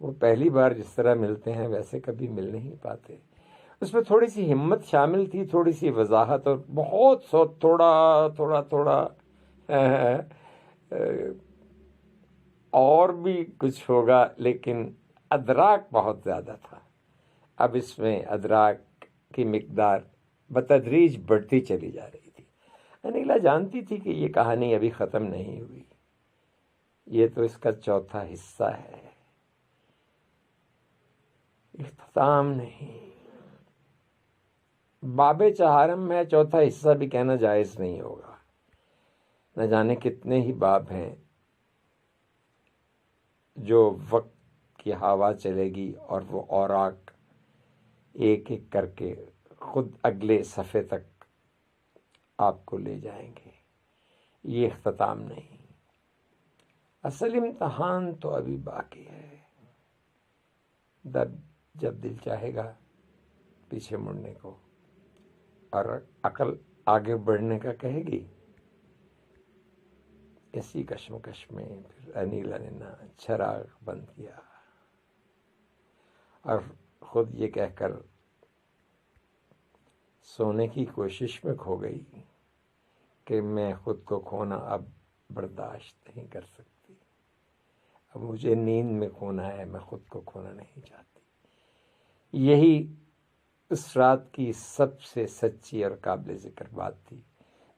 [SPEAKER 1] وہ پہلی بار جس طرح ملتے ہیں ویسے کبھی مل نہیں پاتے۔ اس میں تھوڑی سی ہمت شامل تھی، تھوڑی سی وضاحت، اور بہت تھوڑا تھوڑا تھوڑا اور بھی کچھ ہوگا، لیکن ادراک بہت زیادہ تھا۔ اب اس میں ادراک کی مقدار بتدریج بڑھتی چلی جا رہی تھی۔ انیلا جانتی تھی کہ یہ کہانی ابھی ختم نہیں ہوئی، یہ تو اس کا چوتھا حصہ ہے، اختتام نہیں۔ باب چہارم میں چوتھا حصہ بھی کہنا جائز نہیں ہوگا، نہ جانے کتنے ہی باب ہیں جو وقت کی ہوا چلے گی اور وہ اوراق ایک ایک کر کے خود اگلے صفحے تک آپ کو لے جائیں گے۔ یہ اختتام نہیں، اصل امتحان تو ابھی باقی ہے۔ جب دل چاہے گا پیچھے مڑنے کو اور عقل آگے بڑھنے کا کہے گی، اسی کشمکش میں پھر انیلا نے نہ چراغ بند کیا اور خود یہ کہہ کر سونے کی کوشش میں کھو گئی کہ میں خود کو کھونا اب برداشت نہیں کر سکتی، اب مجھے نیند میں کھونا ہے، میں خود کو کھونا نہیں چاہتی۔ یہی اس رات کی سب سے سچی اور قابل ذکر بات تھی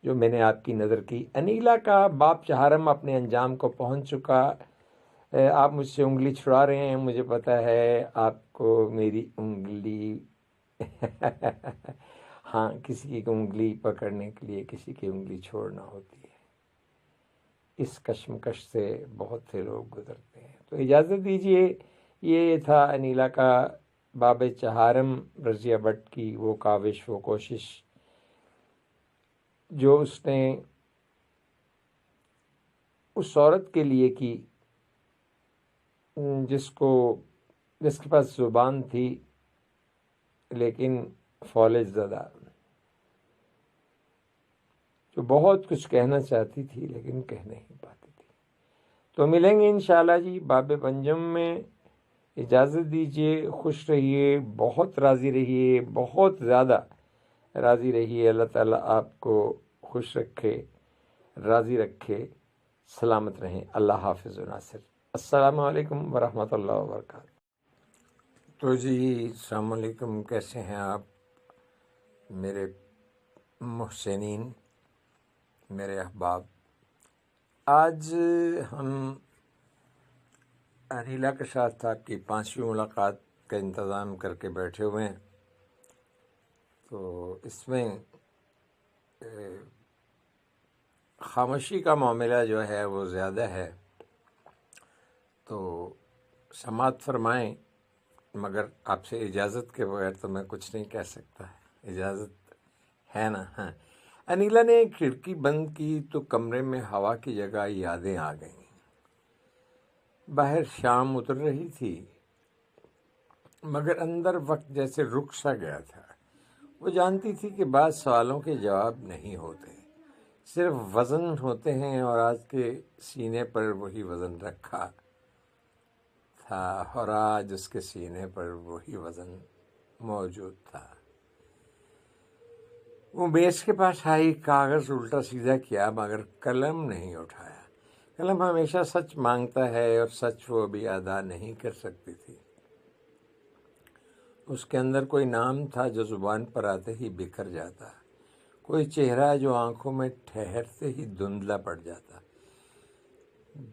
[SPEAKER 1] جو میں نے آپ کی نظر کی۔ انیلا کا باب چہارم اپنے انجام کو پہنچ چکا۔ آپ مجھ سے انگلی چھڑا رہے ہیں، مجھے پتا ہے آپ کو میری انگلی ہاں، کسی کی انگلی پکڑنے کے لیے کسی کی انگلی چھوڑنا ہوتی ہے۔ اس کشمکش سے بہت سے لوگ گزرتے ہیں، تو اجازت دیجئے یہ تھا انیلا کا باب چہارم، رضیہ بٹ کی وہ کاوش، وہ کوشش جو اس نے اس عورت کے لیے کی جس کے پاس زبان تھی لیکن فالج زدہ، جو بہت کچھ کہنا چاہتی تھی لیکن کہہ نہیں پاتی تھی۔ تو ملیں گے انشاءاللہ جی باب پنجم میں۔ اجازت دیجیے، خوش رہیے، بہت راضی رہیے، بہت زیادہ راضی رہیے۔ اللہ تعالیٰ آپ کو خوش رکھے، راضی رکھے، سلامت رہیں۔ اللہ حافظ و ناصر۔ السلام علیکم ورحمۃ اللہ وبرکاتہ۔ تو جی السلام علیکم، کیسے ہیں آپ میرے محسنین، میرے احباب؟ آج ہم انیلا کے ساتھ آپ کی 5ویں ملاقات کا انتظام کر کے بیٹھے ہوئے ہیں۔ تو اس میں خاموشی کا معاملہ جو ہے وہ زیادہ ہے، تو سماعت فرمائیں، مگر آپ سے اجازت کے بغیر تو میں کچھ نہیں کہہ سکتا۔ اجازت ہے نا؟ ہاں۔ انیلا نے کھڑکی بند کی تو کمرے میں ہوا کی جگہ یادیں آ گئیں۔ باہر شام اتر رہی تھی مگر اندر وقت جیسے رک سا گیا تھا۔ وہ جانتی تھی کہ بعض سوالوں کے جواب نہیں ہوتے، صرف وزن ہوتے ہیں، اور آج کے سینے پر وہی وزن رکھا تھا، اور آج اس کے سینے پر وہی وزن موجود تھا۔ وہ میز کے پاس آئی، کاغذ الٹا سیدھا کیا مگر قلم نہیں اٹھایا۔ قلم ہمیشہ سچ مانگتا ہے اور سچ وہ ابھی ادا نہیں کر سکتی تھی۔ اس کے اندر کوئی نام تھا جو زبان پر آتے ہی بکھر جاتا، کوئی چہرہ جو آنکھوں میں ٹھہرتے ہی دھندلا پڑ جاتا۔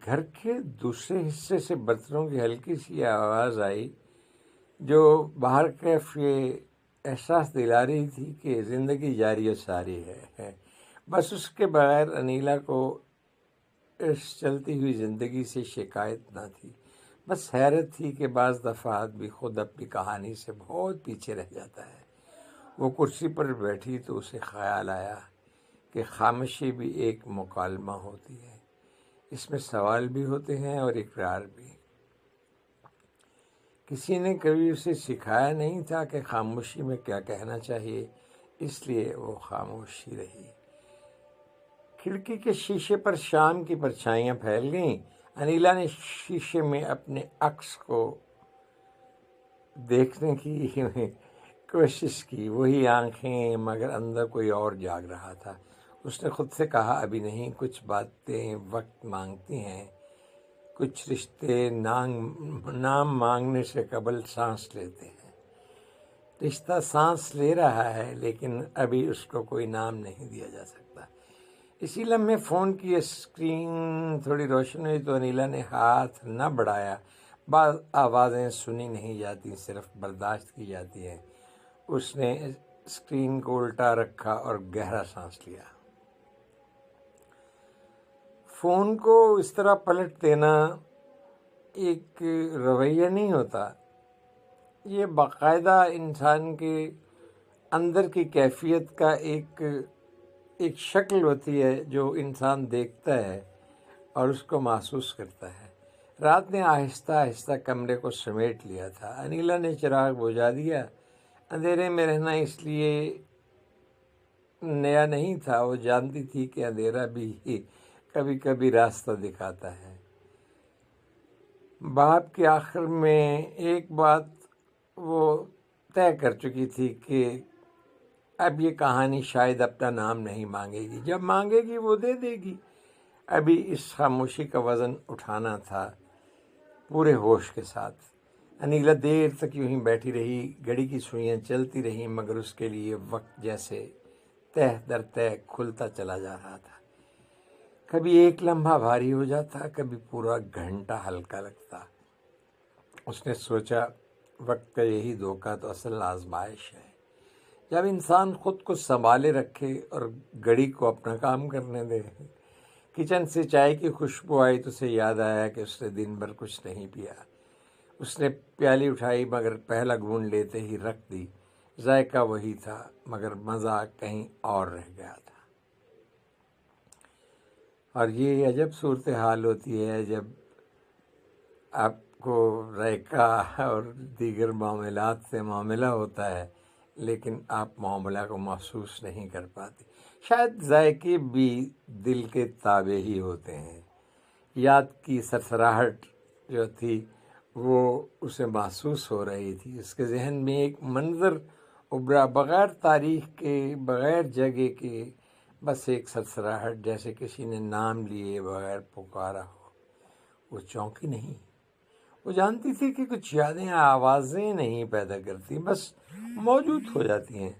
[SPEAKER 1] گھر کے دوسرے حصے سے برتنوں کی ہلکی سی آواز آئی جو باہر کیف یہ احساس دلا رہی تھی کہ زندگی جاری و ساری ہے۔ بس اس کے بغیر انیلا کو اس چلتی ہوئی زندگی سے شکایت نہ تھی، بس حیرت تھی کہ بعض دفعہ آدمی خود اپنی کہانی سے بہت پیچھے رہ جاتا ہے۔ وہ کرسی پر بیٹھی تو اسے خیال آیا کہ خاموشی بھی ایک مکالمہ ہوتی ہے، اس میں سوال بھی ہوتے ہیں اور اقرار بھی۔ کسی نے کبھی اسے سکھایا نہیں تھا کہ خاموشی میں کیا کہنا چاہیے، اس لیے وہ خاموش ہی رہی۔ کھڑکی کے شیشے پر شام کی پرچھائیاں پھیل گئیں۔ انیلا نے شیشے میں اپنے عکس کو دیکھنے کی کوشش کی، وہی آنکھیں، مگر اندر کوئی اور جاگ رہا تھا۔ اس نے خود سے کہا ابھی نہیں، کچھ باتیں وقت مانگتی ہیں، کچھ رشتے نام مانگنے سے قبل سانس لیتے ہیں۔ رشتہ سانس لے رہا ہے لیکن ابھی اس کو کوئی نام نہیں دیا جا سکتا۔ اسی لمحے فون کی اسکرین تھوڑی روشن ہوئی تو انیلا نے ہاتھ نہ بڑھایا۔ بعض آوازیں سنی نہیں جاتی، صرف برداشت کی جاتی ہیں۔ اس نے اسکرین کو الٹا رکھا اور گہرا سانس لیا۔ فون کو اس طرح پلٹ دینا ایک رویہ نہیں ہوتا، یہ باقاعدہ انسان کے اندر کی کیفیت کا ایک شکل ہوتی ہے جو انسان دیکھتا ہے اور اس کو محسوس کرتا ہے۔ رات نے آہستہ آہستہ کمرے کو سمیٹ لیا تھا۔ انیلا نے چراغ بجھا دیا۔ اندھیرے میں رہنا اس لیے نیا نہیں تھا، وہ جانتی تھی کہ اندھیرا بھی کبھی کبھی راستہ دکھاتا ہے۔ باب کے آخر میں ایک بات وہ طے کر چکی تھی کہ اب یہ کہانی شاید اپنا نام نہیں مانگے گی، جب مانگے گی وہ دے دے گی۔ ابھی اس خاموشی کا وزن اٹھانا تھا پورے ہوش کے ساتھ۔ انیلا دیر تک یوں ہی بیٹھی رہی، گھڑی کی سوئیاں چلتی رہیں، مگر اس کے لیے وقت جیسے تہ در تہ کھلتا چلا جا رہا تھا۔ کبھی ایک لمحہ بھاری ہو جاتا، کبھی پورا گھنٹہ ہلکا لگتا۔ اس نے سوچا وقت کا یہی دھوکہ تو اصل آزمائش ہے، جب انسان خود کو سنبھالے رکھے اور گھڑی کو اپنا کام کرنے دے۔ کچن سے چائے کی خوشبو آئی تو اسے یاد آیا کہ اس نے دن بھر کچھ نہیں پیا۔ اس نے پیالی اٹھائی مگر پہلا گھونٹ لیتے ہی رکھ دی۔ ذائقہ وہی تھا مگر مزہ کہیں اور رہ گیا تھا۔ اور یہ عجب صورتحال ہوتی ہے جب آپ کو ذائقہ اور دیگر معاملات سے معاملہ ہوتا ہے لیکن آپ معاملہ کو محسوس نہیں کر پاتے۔ شاید ذائقے بھی دل کے تابع ہی ہوتے ہیں۔ یاد کی سرسراہٹ جو تھی وہ اسے محسوس ہو رہی تھی۔ اس کے ذہن میں ایک منظر ابھرا، بغیر تاریخ کے، بغیر جگہ کے، بس ایک سرسراہٹ، جیسے کسی نے نام لیے بغیر پکارا ہو۔ وہ چونکی نہیں، وہ جانتی تھی کہ کچھ یادیں آوازیں نہیں پیدا کرتی، بس موجود ہو جاتی ہیں۔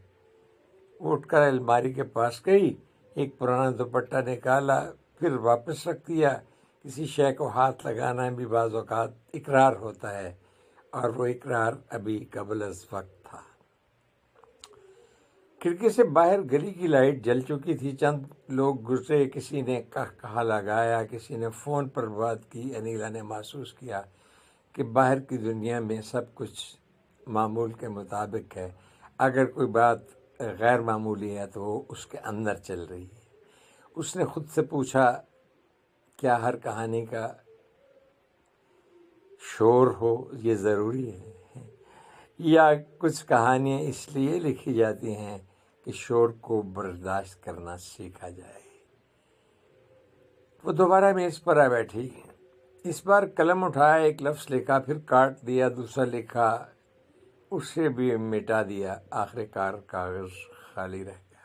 [SPEAKER 1] وہ اٹھ کر الماری کے پاس گئی، ایک پرانا دوپٹہ نکالا، پھر واپس رکھ دیا۔ کسی شے کو ہاتھ لگانا بھی بعض اوقات اقرار ہوتا ہے، اور وہ اقرار ابھی قبل از وقت تھا۔ کھڑکی سے باہر گلی کی لائٹ جل چکی تھی، چند لوگ گزرے، کسی نے کہا لگایا، کسی نے فون پر بات کی۔ انیلا نے محسوس کیا کہ باہر کی دنیا میں سب کچھ معمول کے مطابق ہے، اگر کوئی بات غیر معمولی ہے تو وہ اس کے اندر چل رہی ہے۔ اس نے خود سے پوچھا کیا ہر کہانی کا شور ہو یہ ضروری ہے، یا کچھ کہانیاں اس لیے لکھی جاتی ہیں کہ شور کو برداشت کرنا سیکھا جائے۔ وہ دوبارہ میز پر آ بیٹھی، اس بار قلم اٹھایا، ایک لفظ لکھا، پھر کاٹ دیا، دوسرا لکھا، اسے بھی مٹا دیا، آخر کار کاغذ خالی رہ گیا۔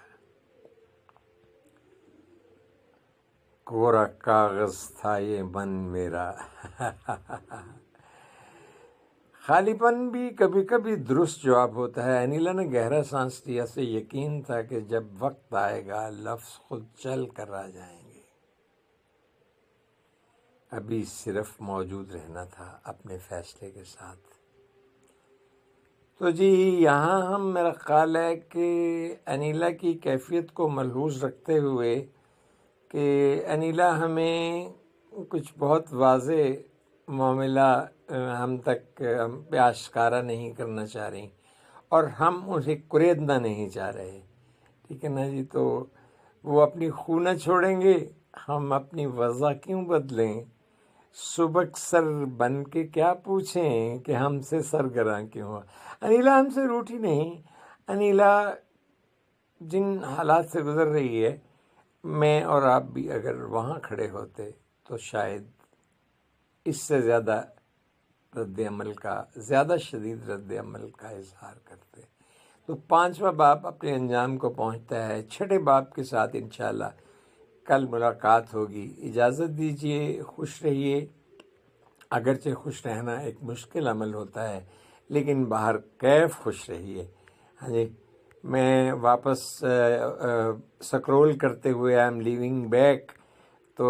[SPEAKER 1] کورا کاغذ تھا یہ من میرا۔ خالی پن بھی کبھی کبھی درست جواب ہوتا ہے۔ انیلا نے گہرا سانس لیا، اسے یقین تھا کہ جب وقت آئے گا لفظ خود چل کر آ جائیں گے۔ ابھی صرف موجود رہنا تھا اپنے فیصلے کے ساتھ۔ تو جی یہاں ہم، میرا خیال ہے کہ انیلا کی کیفیت کو ملحوظ رکھتے ہوئے کہ انیلا ہمیں کچھ بہت واضح معاملہ ہم تک آشکارا نہیں کرنا چاہ رہی اور ہم اسے کریدنا نہیں چاہ رہے، ٹھیک ہے نا جی؟ تو وہ اپنی خو نہ چھوڑیں گے، ہم اپنی وضع کیوں بدلیں؟ سبک سر بن کے کیا پوچھیں کہ ہم سے سرگراں کیوں ہوا؟ انیلا ہم سے روٹھی نہیں، انیلا جن حالات سے گزر رہی ہے، میں اور آپ بھی اگر وہاں کھڑے ہوتے تو شاید اس سے زیادہ رد عمل کا، زیادہ شدید رد عمل کا اظہار کرتے۔ تو 5واں باب اپنے انجام کو پہنچتا ہے. 6 باب کے ساتھ انشاءاللہ کل ملاقات ہوگی. اجازت دیجیے، خوش رہیے. اگرچہ خوش رہنا ایک مشکل عمل ہوتا ہے، لیکن باہر کیف خوش رہیے. ہاں جی، میں واپس سکرول کرتے ہوئے آئی ایم لیونگ بیک، تو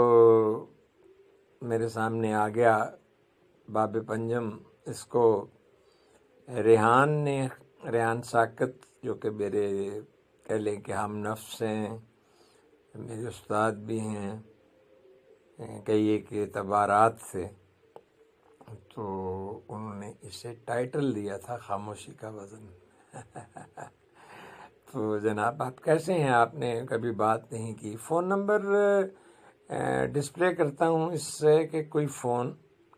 [SPEAKER 1] میرے سامنے آ گیا باب پنجم. اس کو ریحان ساکت، جو کہ میرے کہہ لیں کہ ہم نفس ہیں، میرے استاد بھی ہیں کئی ایک اعتبارات سے، تو انہوں نے اسے ٹائٹل دیا تھا خاموشی کا وزن. تو جناب آپ کیسے ہیں؟ آپ نے کبھی بات نہیں کی. فون نمبر ڈسپلے کرتا ہوں اس سے کہ کوئی فون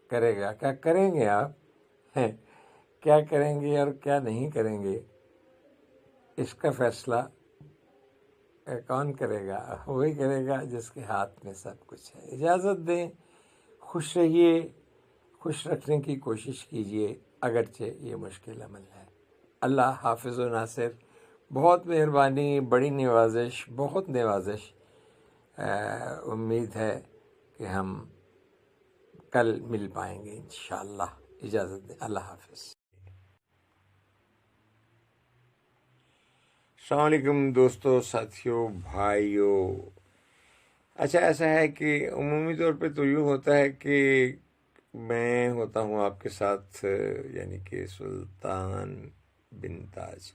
[SPEAKER 1] کرے گا. کیا کریں گے آپ؟ کیا کریں گے اور کیا نہیں کریں گے، اس کا فیصلہ کون کرے گا؟ وہی کرے گا جس کے ہاتھ میں سب کچھ ہے. اجازت دیں، خوش رہیے، خوش رکھنے کی کوشش کیجیے، اگرچہ یہ مشکل عمل ہے. اللہ حافظ و ناصر. بہت مہربانی، بڑی نوازش، بہت نوازش. امید ہے کہ ہم کل مل پائیں گے انشاءاللہ. اجازت دیں، اللہ حافظ. السلام علیکم دوستو، ساتھیوں، بھائیوں. اچھا، ایسا ہے کہ عمومی طور پہ تو یوں ہوتا ہے کہ میں ہوتا ہوں آپ کے ساتھ، یعنی کہ سلطان بن تاج،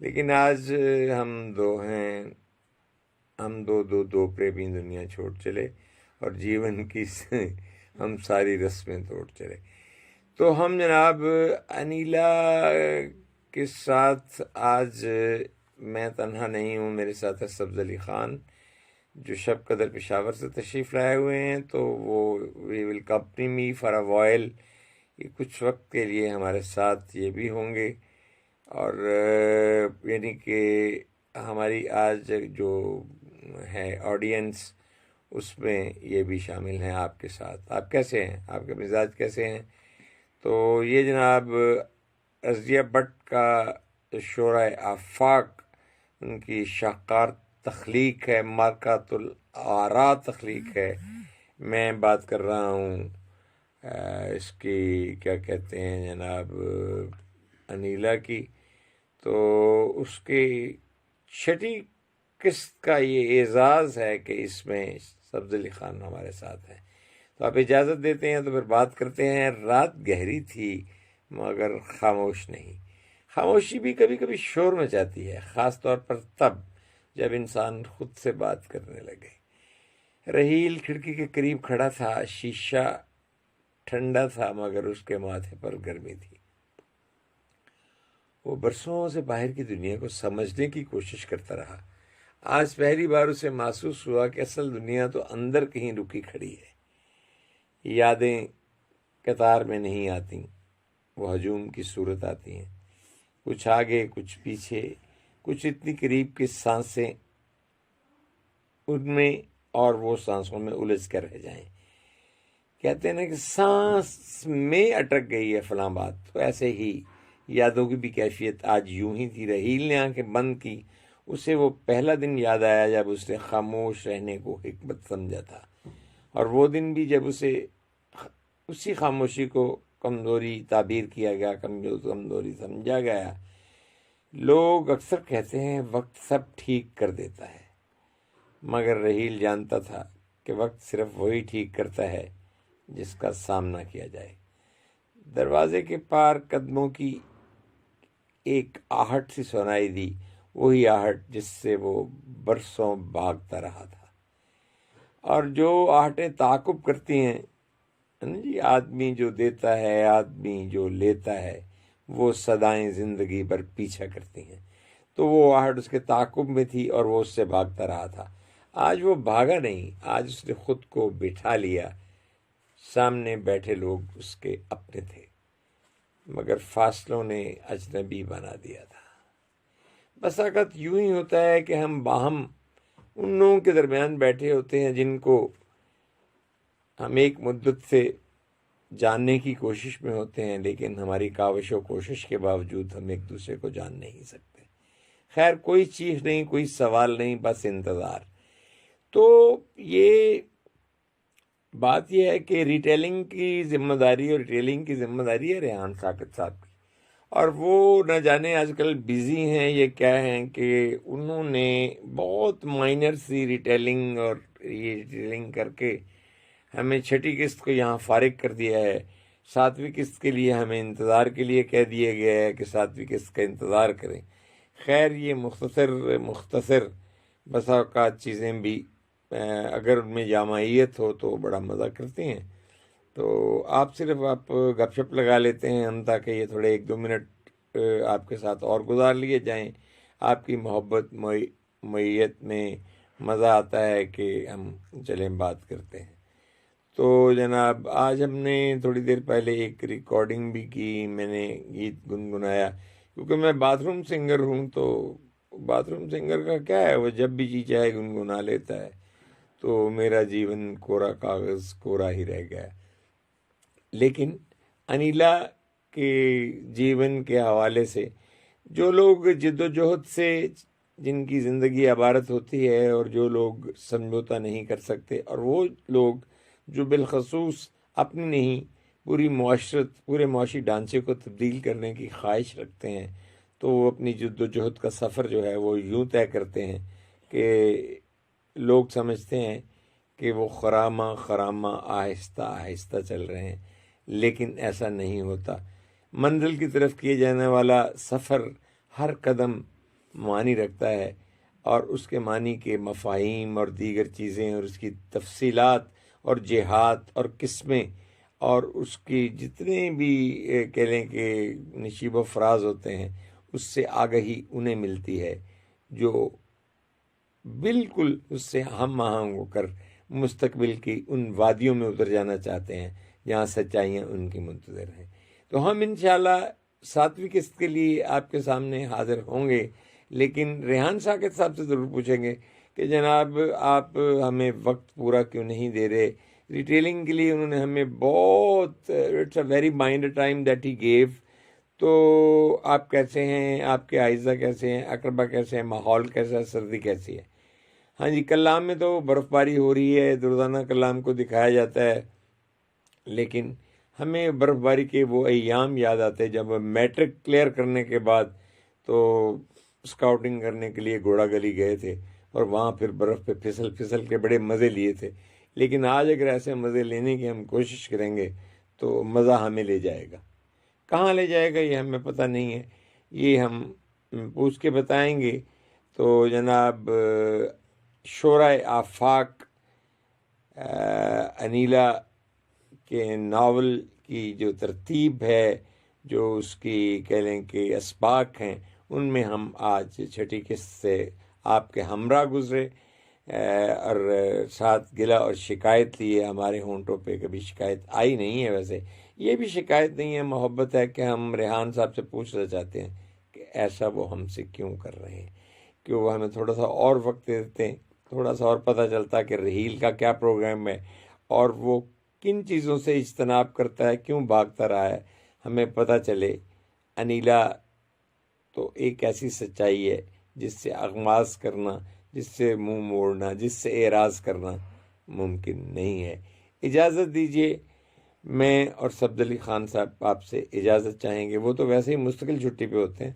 [SPEAKER 1] لیکن آج ہم دو ہیں. ہم دو پریمی دنیا چھوڑ چلے اور جیون کی ہم ساری رسمیں توڑ چلے. تو ہم جناب انیلا کے ساتھ آج میں تنہا نہیں ہوں، میرے ساتھ ہے سبز علی خان، جو شب قدر پشاور سے تشریف لائے ہوئے ہیں. تو وہ we will company me for a while, یہ کچھ وقت کے لیے ہمارے ساتھ یہ بھی ہوں گے. اور یعنی کہ ہماری آج جو ہے آڈینس، اس میں یہ بھی شامل ہیں آپ کے ساتھ. آپ کیسے ہیں؟ آپ کے مزاج کیسے ہیں؟ تو یہ جناب رضیہ بٹ کا شورۂ آفاق، ان کی شاہکار تخلیق ہے، مارکات الآراء تخلیق ہے. میں بات کر رہا ہوں اس کی کیا کہتے ہیں جناب انیلا کی. تو اس کی 6 قسط کا یہ اعزاز ہے کہ اس میں سبز علی خان ہمارے ساتھ ہیں. تو آپ اجازت دیتے ہیں تو پھر بات کرتے ہیں. رات گہری تھی مگر خاموش نہیں. خاموشی بھی کبھی کبھی شور مچاتی ہے، خاص طور پر تب جب انسان خود سے بات کرنے لگے. رحیل کھڑکی کے قریب کھڑا تھا، شیشہ ٹھنڈا تھا مگر اس کے ماتھے پر گرمی تھی. وہ برسوں سے باہر کی دنیا کو سمجھنے کی کوشش کرتا رہا. آج پہلی بار اسے محسوس ہوا کہ اصل دنیا تو اندر کہیں رکی کھڑی ہے. یادیں قطار میں نہیں آتی، وہ ہجوم کی صورت آتی ہیں، کچھ آگے کچھ پیچھے، کچھ اتنی قریب کہ سانسیں ان میں اور وہ سانسوں میں الجھ کر رہ جائیں. کہتے ہیں نا کہ سانس میں اٹک گئی ہے فلاں بات. تو ایسے ہی یادوں کی بھی کیفیت آج یوں ہی تھی. رحیل نے آنکھیں بند کی. اسے وہ پہلا دن یاد آیا جب اس نے خاموش رہنے کو حکمت سمجھا تھا، اور وہ دن بھی جب اسے اسی خاموشی کو کمزوری تعبیر کیا گیا، کمزوری سمجھا گیا. لوگ اکثر کہتے ہیں وقت سب ٹھیک کر دیتا ہے، مگر رحیل جانتا تھا کہ وقت صرف وہی ٹھیک کرتا ہے جس کا سامنا کیا جائے. دروازے کے پار قدموں کی ایک آہٹ سی سنائی دی، وہی آہٹ جس سے وہ برسوں بھاگتا رہا تھا. اور جو آہٹیں تعاقب کرتی ہیں، جی، آدمی جو دیتا ہے، آدمی جو لیتا ہے، وہ صدائیں زندگی بھر پیچھا کرتی ہیں. تو وہ آہٹ اس کے تعاقب میں تھی اور وہ اس سے بھاگتا رہا تھا. آج وہ بھاگا نہیں، آج اس نے خود کو بٹھا لیا. سامنے بیٹھے لوگ اس کے اپنے تھے، مگر فاصلوں نے اجنبی بنا دیا تھا. بس اوقات یوں ہی ہوتا ہے کہ ہم باہم ان لوگوں کے درمیان بیٹھے ہوتے ہیں جن کو ہم ایک مدت سے جاننے کی کوشش میں ہوتے ہیں، لیکن ہماری کاوش و کوشش کے باوجود ہم ایک دوسرے کو جان نہیں سکتے. خیر کوئی چیخ نہیں، کوئی سوال نہیں، بس انتظار۔ تو یہ بات یہ ہے کہ ریٹیلنگ کی ذمہ داری اور ریٹیلنگ کی ذمہ داری ہے ریحان ساکت صاحب کی، اور وہ نہ جانے آج کل بزی ہیں یہ کیا ہیں کہ انہوں نے بہت مائنر سی ریٹیلنگ اور یہ ریٹیلنگ کر کے ہمیں چھٹی قسط کو یہاں فارغ کر دیا ہے۔ ساتویں قسط کے لیے ہمیں انتظار کے لیے کہہ دیا گیا ہے کہ ساتویں قسط کا انتظار کریں۔ خیر یہ مختصر بسا اوقات چیزیں بھی اگر ان میں جامعیت ہو تو بڑا مزہ کرتے ہیں۔ تو آپ گپ شپ لگا لیتے ہیں ہم، تاکہ یہ تھوڑے 1-2 منٹ آپ کے ساتھ اور گزار لیے جائیں۔ آپ کی محبت معیت میں مزہ آتا ہے کہ ہم چلیں بات کرتے ہیں۔ تو جناب آج ہم نے تھوڑی دیر پہلے ایک ریکارڈنگ بھی کی، میں نے گیت گنگنایا، کیونکہ میں باتھ روم سنگر ہوں۔ تو باتھ روم سنگر کا کیا ہے، وہ جب بھی جی چاہے گنگنا لیتا ہے۔ تو میرا جیون کورا کاغذ کورا ہی رہ گیا۔ لیکن انیلا کے جیون کے حوالے سے جو لوگ جد و جہد سے جن کی زندگی عبارت ہوتی ہے، اور جو لوگ سمجھوتا نہیں کر سکتے، اور وہ لوگ جو بالخصوص اپنی نہیں پورے معاشی ڈھانچے کو تبدیل کرنے کی خواہش رکھتے ہیں، تو وہ اپنی جد و جہد کا سفر جو ہے وہ یوں طے کرتے ہیں کہ لوگ سمجھتے ہیں کہ وہ خرامہ آہستہ آہستہ چل رہے ہیں، لیکن ایسا نہیں ہوتا۔ منزل کی طرف کیے جانے والا سفر ہر قدم معنی رکھتا ہے، اور اس کے معنی کے مفاہیم اور دیگر چیزیں اور اس کی تفصیلات اور جہات اور قسمیں اور اس کی جتنے بھی کہہ لیں کہ نشیب و فراز ہوتے ہیں، اس سے آگہی انہیں ملتی ہے جو بالکل اس سے ہم آہنگ ہو کر مستقبل کی ان وادیوں میں اتر جانا چاہتے ہیں جہاں سچائیاں ان کی منتظر ہیں۔ تو ہم انشاءاللہ ساتویں قسط کے لیے آپ کے سامنے حاضر ہوں گے، لیکن ریحان ساکت صاحب سے ضرور پوچھیں گے کہ جناب آپ ہمیں وقت پورا کیوں نہیں دے رہے۔ ریٹیلنگ کے لیے انہوں نے ہمیں بہت it's a very mind time that he gave. تو آپ کیسے ہیں، آپ کے آئزہ کیسے ہیں، اقربا کیسے ہیں، ماحول کیسا ہے، سردی کیسی ہے؟ ہاں جی، کلام میں تو برف باری ہو رہی ہے، دردانہ کلام کو دکھایا جاتا ہے، لیکن ہمیں برف باری کے وہ ایام یاد آتے جب میٹرک کلیئر کرنے کے بعد تو اسکاؤٹنگ کرنے کے لیے گھوڑا گلی گئے تھے، اور وہاں پھر برف پہ پھسل کے بڑے مزے لیے تھے۔ لیکن آج اگر ایسے مزے لینے کی ہم کوشش کریں گے تو مزہ ہمیں لے جائے گا۔ کہاں لے جائے گا یہ ہمیں پتہ نہیں ہے، یہ ہم پوچھ کے بتائیں گے۔ تو جناب شورائے آفاق انیلا کے ناول کی جو ترتیب ہے، جو اس کی کہہ لیں کہ اسباق ہیں، ان میں ہم آج چھٹی قسط سے آپ کے ہمراہ گزرے، اور ساتھ گلہ اور شکایت لیے۔ ہمارے ہونٹوں پہ کبھی شکایت آئی نہیں ہے، ویسے یہ بھی شکایت نہیں ہے، محبت ہے کہ ہم ریحان صاحب سے پوچھنا چاہتے ہیں کہ ایسا وہ ہم سے کیوں کر رہے ہیں، کہ وہ ہمیں تھوڑا سا اور وقت دے دیتے ہیں، تھوڑا سا اور پتہ چلتا کہ رحیل کا کیا پروگرام ہے، اور وہ کن چیزوں سے اجتناب کرتا ہے، کیوں بھاگتا رہا ہے، ہمیں پتہ چلے۔ انیلا تو ایک ایسی سچائی ہے جس سے اغماض کرنا، جس سے منہ موڑنا، جس سے اعراض کرنا ممکن نہیں ہے۔ اجازت دیجیے، میں اور سبز علی خان صاحب آپ سے اجازت چاہیں گے۔ وہ تو ویسے ہی مستقل چھٹی پہ ہوتے ہیں،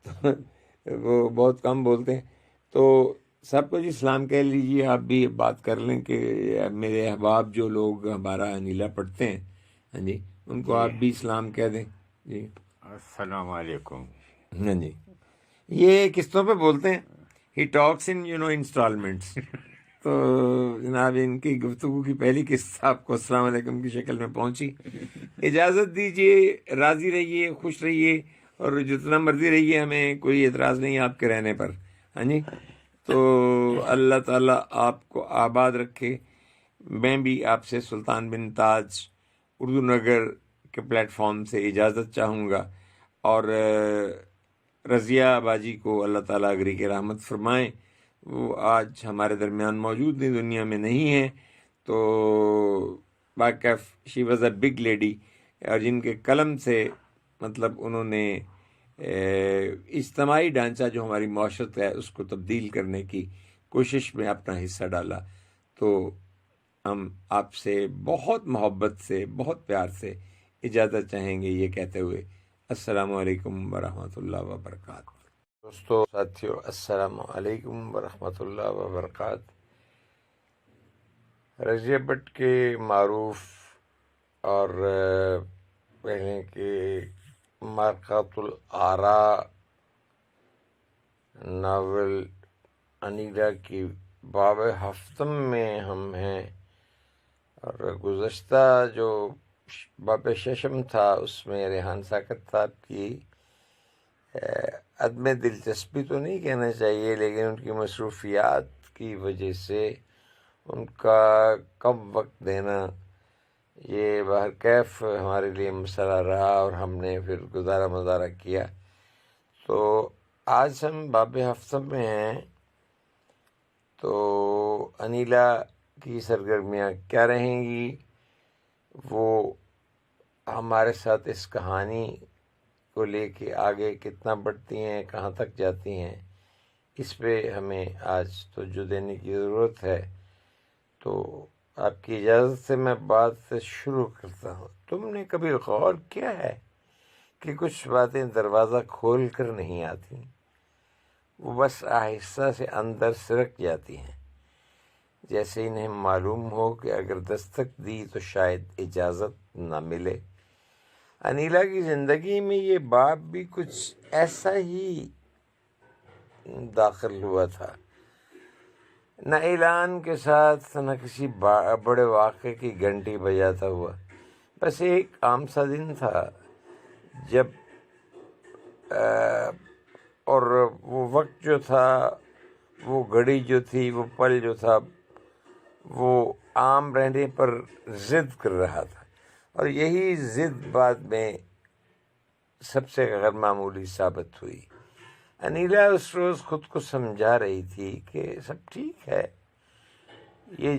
[SPEAKER 1] تو وہ بہت کم بولتے ہیں۔ تو سب کو جی سلام کہہ لیجیے، آپ بھی بات کر لیں کہ میرے احباب جو لوگ ہمارا انیلا پڑھتے ہیں، ہاں جی، ان کو آپ بھی سلام کہہ دیں۔ جی
[SPEAKER 2] السلام علیکم۔
[SPEAKER 1] ہاں جی، یہ قسطوں پہ بولتے ہیں، ہی ٹاکس ان انسٹالمنٹس۔ تو جناب ان کی گفتگو کی پہلی قسط آپ کو السلام علیکم کی شکل میں پہنچی۔ اجازت دیجیے، راضی رہیے، خوش رہیے، اور جتنا مرضی رہیے، ہمیں کوئی اعتراض نہیں آپ کے رہنے پر، ہاں جی۔ تو اللہ تعالیٰ آپ کو آباد رکھے۔ میں بھی آپ سے سلطان بن تاج اردو نگر کے پلیٹ فارم سے اجازت چاہوں گا، اور رضیہ باجی کو اللہ تعالیٰ اگری کے رحمت فرمائیں۔ وہ آج ہمارے درمیان موجود نہیں، دنیا میں نہیں ہیں، تو واقف she was a big lady, اور جن کے قلم سے مطلب انہوں نے اجتماعی ڈھانچہ جو ہماری معاشرت ہے اس کو تبدیل کرنے کی کوشش میں اپنا حصہ ڈالا، تو ہم آپ سے بہت محبت سے، بہت پیار سے اجازت چاہیں گے، یہ کہتے ہوئے السلام علیکم ورحمۃ اللہ وبرکاتہ۔ دوستو، ساتھیو، السلام علیکم ورحمۃ اللہ وبرکاتہ۔ رضیہ بٹ کے معروف اور کہیں کہ مرقۃ الآراء ناول انیلا کی باب ہفتم میں ہم ہیں، اور گزشتہ جو باب ششم تھا اس میں ریحان ساکت صاحب کی عدم دلچسپی تو نہیں کہنا چاہیے، لیکن ان کی مصروفیات کی وجہ سے ان کا کم وقت دینا یہ بہرکیف ہمارے لیے مسئلہ رہا، اور ہم نے پھر گزارا مزارہ کیا۔ تو آج ہم باب ہفتم میں ہیں، تو انیلا کی سرگرمیاں کیا رہیں گی، وہ ہمارے ساتھ اس کہانی کو لے کے آگے کتنا بڑھتی ہیں، کہاں تک جاتی ہیں، اس پہ ہمیں آج توجہ دینے کی ضرورت ہے۔ تو آپ کی اجازت سے میں بات سے شروع کرتا ہوں۔ تم نے کبھی غور کیا ہے کہ کچھ باتیں دروازہ کھول کر نہیں آتی، وہ بس آہستہ سے اندر سرک جاتی ہیں، جیسے انہیں معلوم ہو کہ اگر دستک دی تو شاید اجازت نہ ملے۔ انیلا کی زندگی میں یہ باب بھی کچھ ایسا ہی داخل ہوا تھا، نہ اعلان کے ساتھ، نہ کسی بڑے واقعے کی گھنٹی بجاتا ہوا، بس ایک عام سا دن تھا جب اور وہ وقت جو تھا، وہ گھڑی جو تھی، وہ پل جو تھا، وہ عام رہنے پر ضد کر رہا تھا، اور یہی ضد بعد میں سب سے غیر معمولی ثابت ہوئی۔ انیلا اس روز خود کو سمجھا رہی تھی کہ سب ٹھیک ہے۔ یہ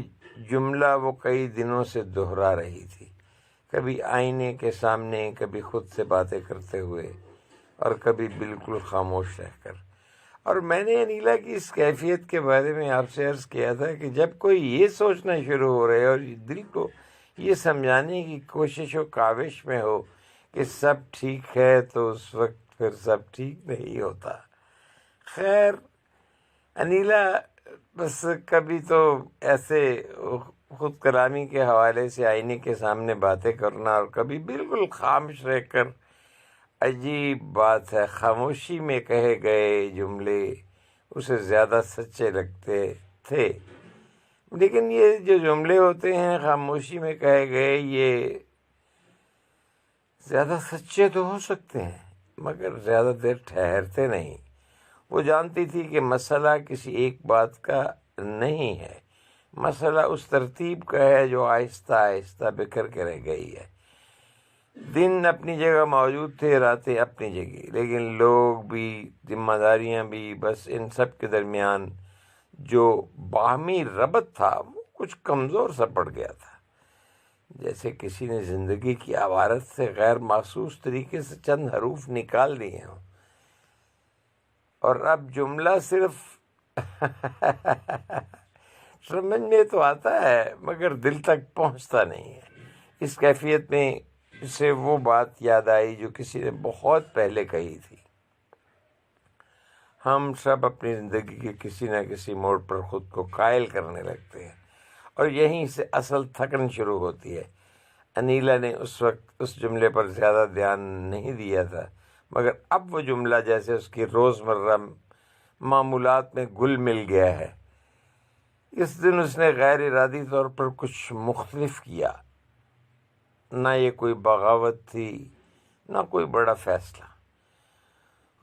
[SPEAKER 1] جملہ وہ کئی دنوں سے دہرا رہی تھی، کبھی آئینے کے سامنے، کبھی خود سے باتیں کرتے ہوئے، اور کبھی بالکل خاموش رہ کر۔ اور میں نے انیلا کی اس کیفیت کے بارے میں آپ سے عرض کیا تھا کہ جب کوئی یہ سوچنا شروع ہو رہے اور دل کو یہ سمجھانے کی کوشش و کاوش میں ہو کہ سب ٹھیک ہے، تو اس وقت پھر سب ٹھیک نہیں ہوتا۔ خیر، انیلا بس کبھی تو ایسے خود کلامی کے حوالے سے آئینے کے سامنے باتیں کرنا، اور کبھی بالکل خاموش رہ کر۔ عجیب بات ہے، خاموشی میں کہے گئے جملے اسے زیادہ سچے لگتے تھے، لیکن یہ جو جملے ہوتے ہیں خاموشی میں کہے گئے، یہ زیادہ سچے تو ہو سکتے ہیں مگر زیادہ دیر ٹھہرتے نہیں۔ وہ جانتی تھی کہ مسئلہ کسی ایک بات کا نہیں ہے، مسئلہ اس ترتیب کا ہے جو آہستہ آہستہ بکھر کے رہ گئی ہے۔ دن اپنی جگہ موجود تھے، راتیں اپنی جگہ، لیکن لوگ بھی، ذمہ داریاں بھی، بس ان سب کے درمیان جو باہمی ربط تھا وہ کچھ کمزور سا پڑ گیا تھا، جیسے کسی نے زندگی کی عبارت سے غیر محسوس طریقے سے چند حروف نکال دیے ہوں، اور اب جملہ صرف سمجھ میں تو آتا ہے مگر دل تک پہنچتا نہیں ہے۔ اس کیفیت میں سے وہ بات یاد آئی جو کسی نے بہت پہلے کہی تھی، ہم سب اپنی زندگی کے کسی نہ کسی موڑ پر خود کو قائل کرنے لگتے ہیں، اور یہیں سے اصل تھکن شروع ہوتی ہے۔ انیلا نے اس وقت اس جملے پر زیادہ دھیان نہیں دیا تھا، مگر اب وہ جملہ جیسے اس کی روزمرہ معمولات میں گل مل گیا ہے۔ اس دن اس نے غیر ارادی طور پر کچھ مختلف کیا، نہ یہ کوئی بغاوت تھی، نہ کوئی بڑا فیصلہ۔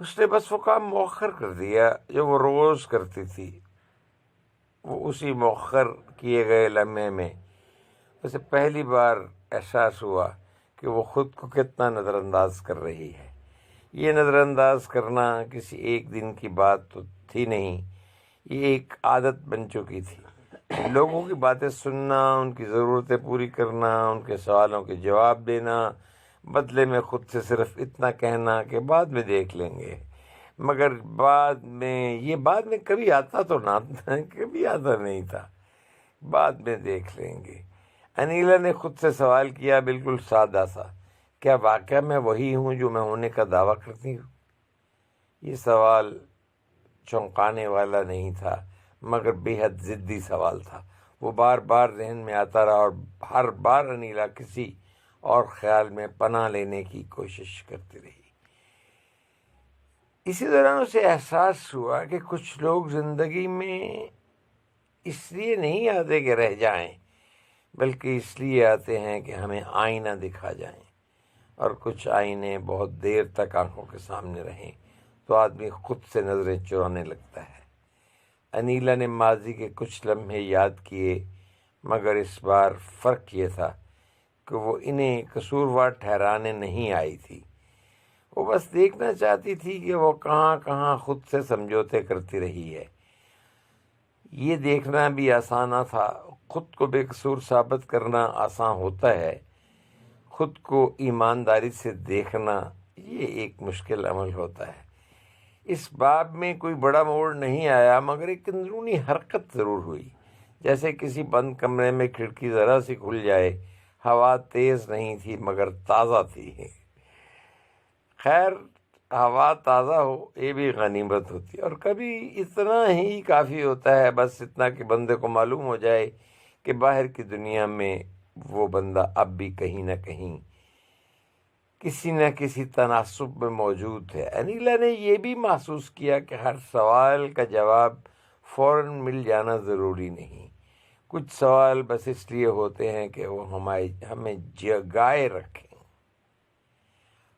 [SPEAKER 1] اس نے بس وہ کام مؤخر کر دیا جو وہ روز کرتی تھی۔ وہ اسی مؤخر کیے گئے لمحے میں اسے پہلی بار احساس ہوا کہ وہ خود کو کتنا نظر انداز کر رہی ہے۔ یہ نظر انداز کرنا کسی ایک دن کی بات تو تھی نہیں، یہ ایک عادت بن چکی تھی۔ لوگوں کی باتیں سننا، ان کی ضرورتیں پوری کرنا، ان کے سوالوں کے جواب دینا، بدلے میں خود سے صرف اتنا کہنا کہ بعد میں دیکھ لیں گے، مگر بعد میں کبھی آتا تو نہ کبھی آتا نہیں تھا، بعد میں دیکھ لیں گے۔ انیلا نے خود سے سوال کیا، بالکل سادہ سا، کیا واقعہ میں وہی ہوں جو میں ہونے کا دعویٰ کرتی ہوں؟ یہ سوال چونکانے والا نہیں تھا، مگر بے حد ضدی سوال تھا۔ وہ بار بار ذہن میں آتا رہا اور ہر بار انیلا کسی اور خیال میں پناہ لینے کی کوشش کرتی رہی۔ اسی دوران اسے احساس ہوا کہ کچھ لوگ زندگی میں اس لیے نہیں آتے کہ رہ جائیں، بلکہ اس لیے آتے ہیں کہ ہمیں آئینہ دکھا جائیں، اور کچھ آئینے بہت دیر تک آنکھوں کے سامنے رہیں تو آدمی خود سے نظریں چرانے لگتا ہے۔ انیلا نے ماضی کے کچھ لمحے یاد کیے، مگر اس بار فرق یہ تھا کہ وہ انہیں قصوروار ٹھہرانے نہیں آئی تھی، وہ بس دیکھنا چاہتی تھی کہ وہ کہاں کہاں خود سے سمجھوتے کرتی رہی ہے۔ یہ دیکھنا بھی آسان نہ تھا، خود کو بے قصور ثابت کرنا آسان ہوتا ہے، خود کو ایمانداری سے دیکھنا یہ ایک مشکل عمل ہوتا ہے۔ اس باب میں کوئی بڑا موڑ نہیں آیا، مگر ایک اندرونی حرکت ضرور ہوئی، جیسے کسی بند کمرے میں کھڑکی ذرا سی کھل جائے۔ ہوا تیز نہیں تھی مگر تازہ تھی۔ خیر، ہوا تازہ ہو یہ بھی غنیمت ہوتی ہے، اور کبھی اتنا ہی کافی ہوتا ہے، بس اتنا کہ بندے کو معلوم ہو جائے کہ باہر کی دنیا میں وہ بندہ اب بھی کہیں نہ کہیں کسی نہ کسی تناسب میں موجود ہے۔ انیلا نے یہ بھی محسوس کیا کہ ہر سوال کا جواب فوراً مل جانا ضروری نہیں، کچھ سوال بس اس لیے ہوتے ہیں کہ وہ ہمیں جگائے رکھیں،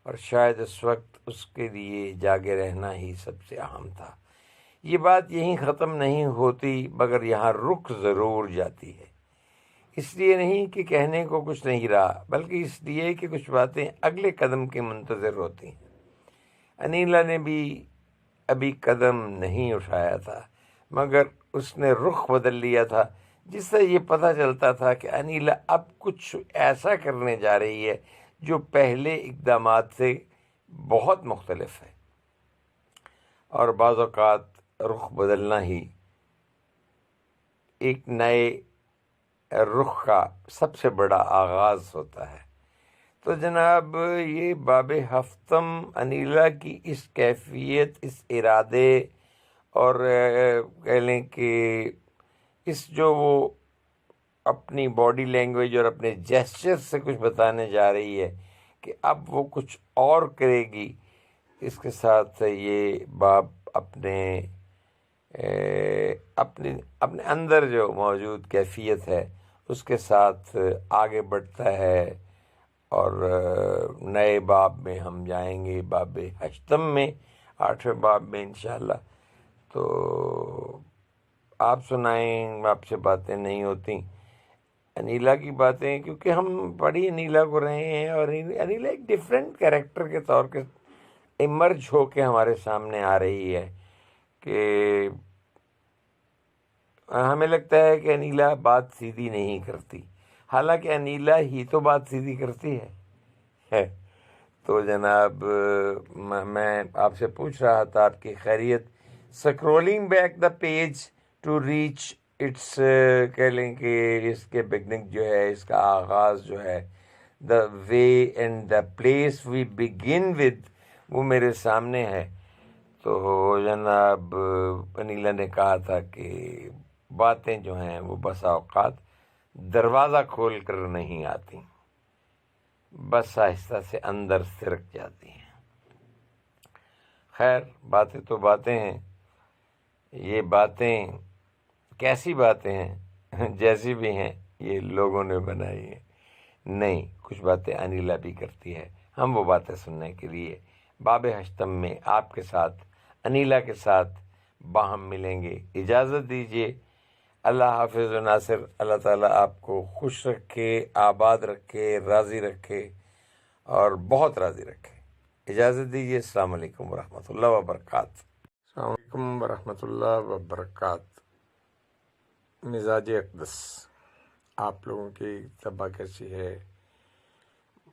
[SPEAKER 1] اور شاید اس وقت اس کے لیے جاگے رہنا ہی سب سے اہم تھا۔ یہ بات یہیں ختم نہیں ہوتی، مگر یہاں رک ضرور جاتی ہے، اس لیے نہیں کہ کہنے کو کچھ نہیں رہا، بلکہ اس لیے کہ کچھ باتیں اگلے قدم کے منتظر ہوتی ہیں۔ انیلا نے بھی ابھی قدم نہیں اٹھایا تھا، مگر اس نے رخ بدل لیا تھا، جس سے یہ پتہ چلتا تھا کہ انیلا اب کچھ ایسا کرنے جا رہی ہے جو پہلے اقدامات سے بہت مختلف ہے، اور بعض اوقات رخ بدلنا ہی ایک نئے رخ کا سب سے بڑا آغاز ہوتا ہے۔ تو جناب، یہ باب ہفتم انیلا کی اس کیفیت، اس ارادے، اور کہہ لیں کہ اس جو وہ اپنی باڈی لینگویج اور اپنے جیسچر سے کچھ بتانے جا رہی ہے کہ اب وہ کچھ اور کرے گی، اس کے ساتھ یہ باب اپنے اندر جو موجود کیفیت ہے اس کے ساتھ آگے بڑھتا ہے، اور نئے باب میں ہم جائیں گے، باب ہشتم میں، 8ویں باب میں انشاءاللہ۔ تو آپ سنائیں، آپ سے باتیں نہیں ہوتی انیلا کی باتیں، کیونکہ ہم بڑی انیلا کو رہے ہیں، اور انیلا ایک ڈیفرنٹ کیریکٹر کے طور کے ایمرج ہو کے ہمارے سامنے آ رہی ہے، کہ ہمیں لگتا ہے کہ انیلا بات سیدھی نہیں کرتی، حالانکہ انیلا ہی تو بات سیدھی کرتی ہے۔ تو جناب، میں آپ سے پوچھ رہا تھا آپ کی خیریت، scrolling back the page to reach its, کہہ لیں کہ اس کے بگننگ جو ہے، اس کا آغاز جو ہے، the way and the place we began with, وہ میرے سامنے ہے۔ تو جناب، انیلا نے کہا تھا کہ باتیں جو ہیں وہ بسا اوقات دروازہ کھول کر نہیں آتی، بس آہستہ سے اندر سرک جاتی ہیں۔ خیر، باتیں تو باتیں ہیں، یہ باتیں کیسی باتیں ہیں؟ جیسی بھی ہیں، یہ لوگوں نے بنائی ہیں، نہیں، کچھ باتیں انیلا بھی کرتی ہے۔ ہم وہ باتیں سننے کے لیے باب ہشتم میں آپ کے ساتھ، انیلا کے ساتھ باہم ملیں گے۔ اجازت دیجیے، اللہ حافظ و ناصر، اللہ تعالیٰ آپ کو خوش رکھے، آباد رکھے، راضی رکھے، اور بہت راضی رکھے۔ اجازت دیجیے، السلام علیکم ورحمۃ اللہ وبرکاتہ۔ السلام علیکم ورحمۃ اللہ وبرکاتہ۔ مزاج اقدس، آپ لوگوں کی طبع کیسی ہے؟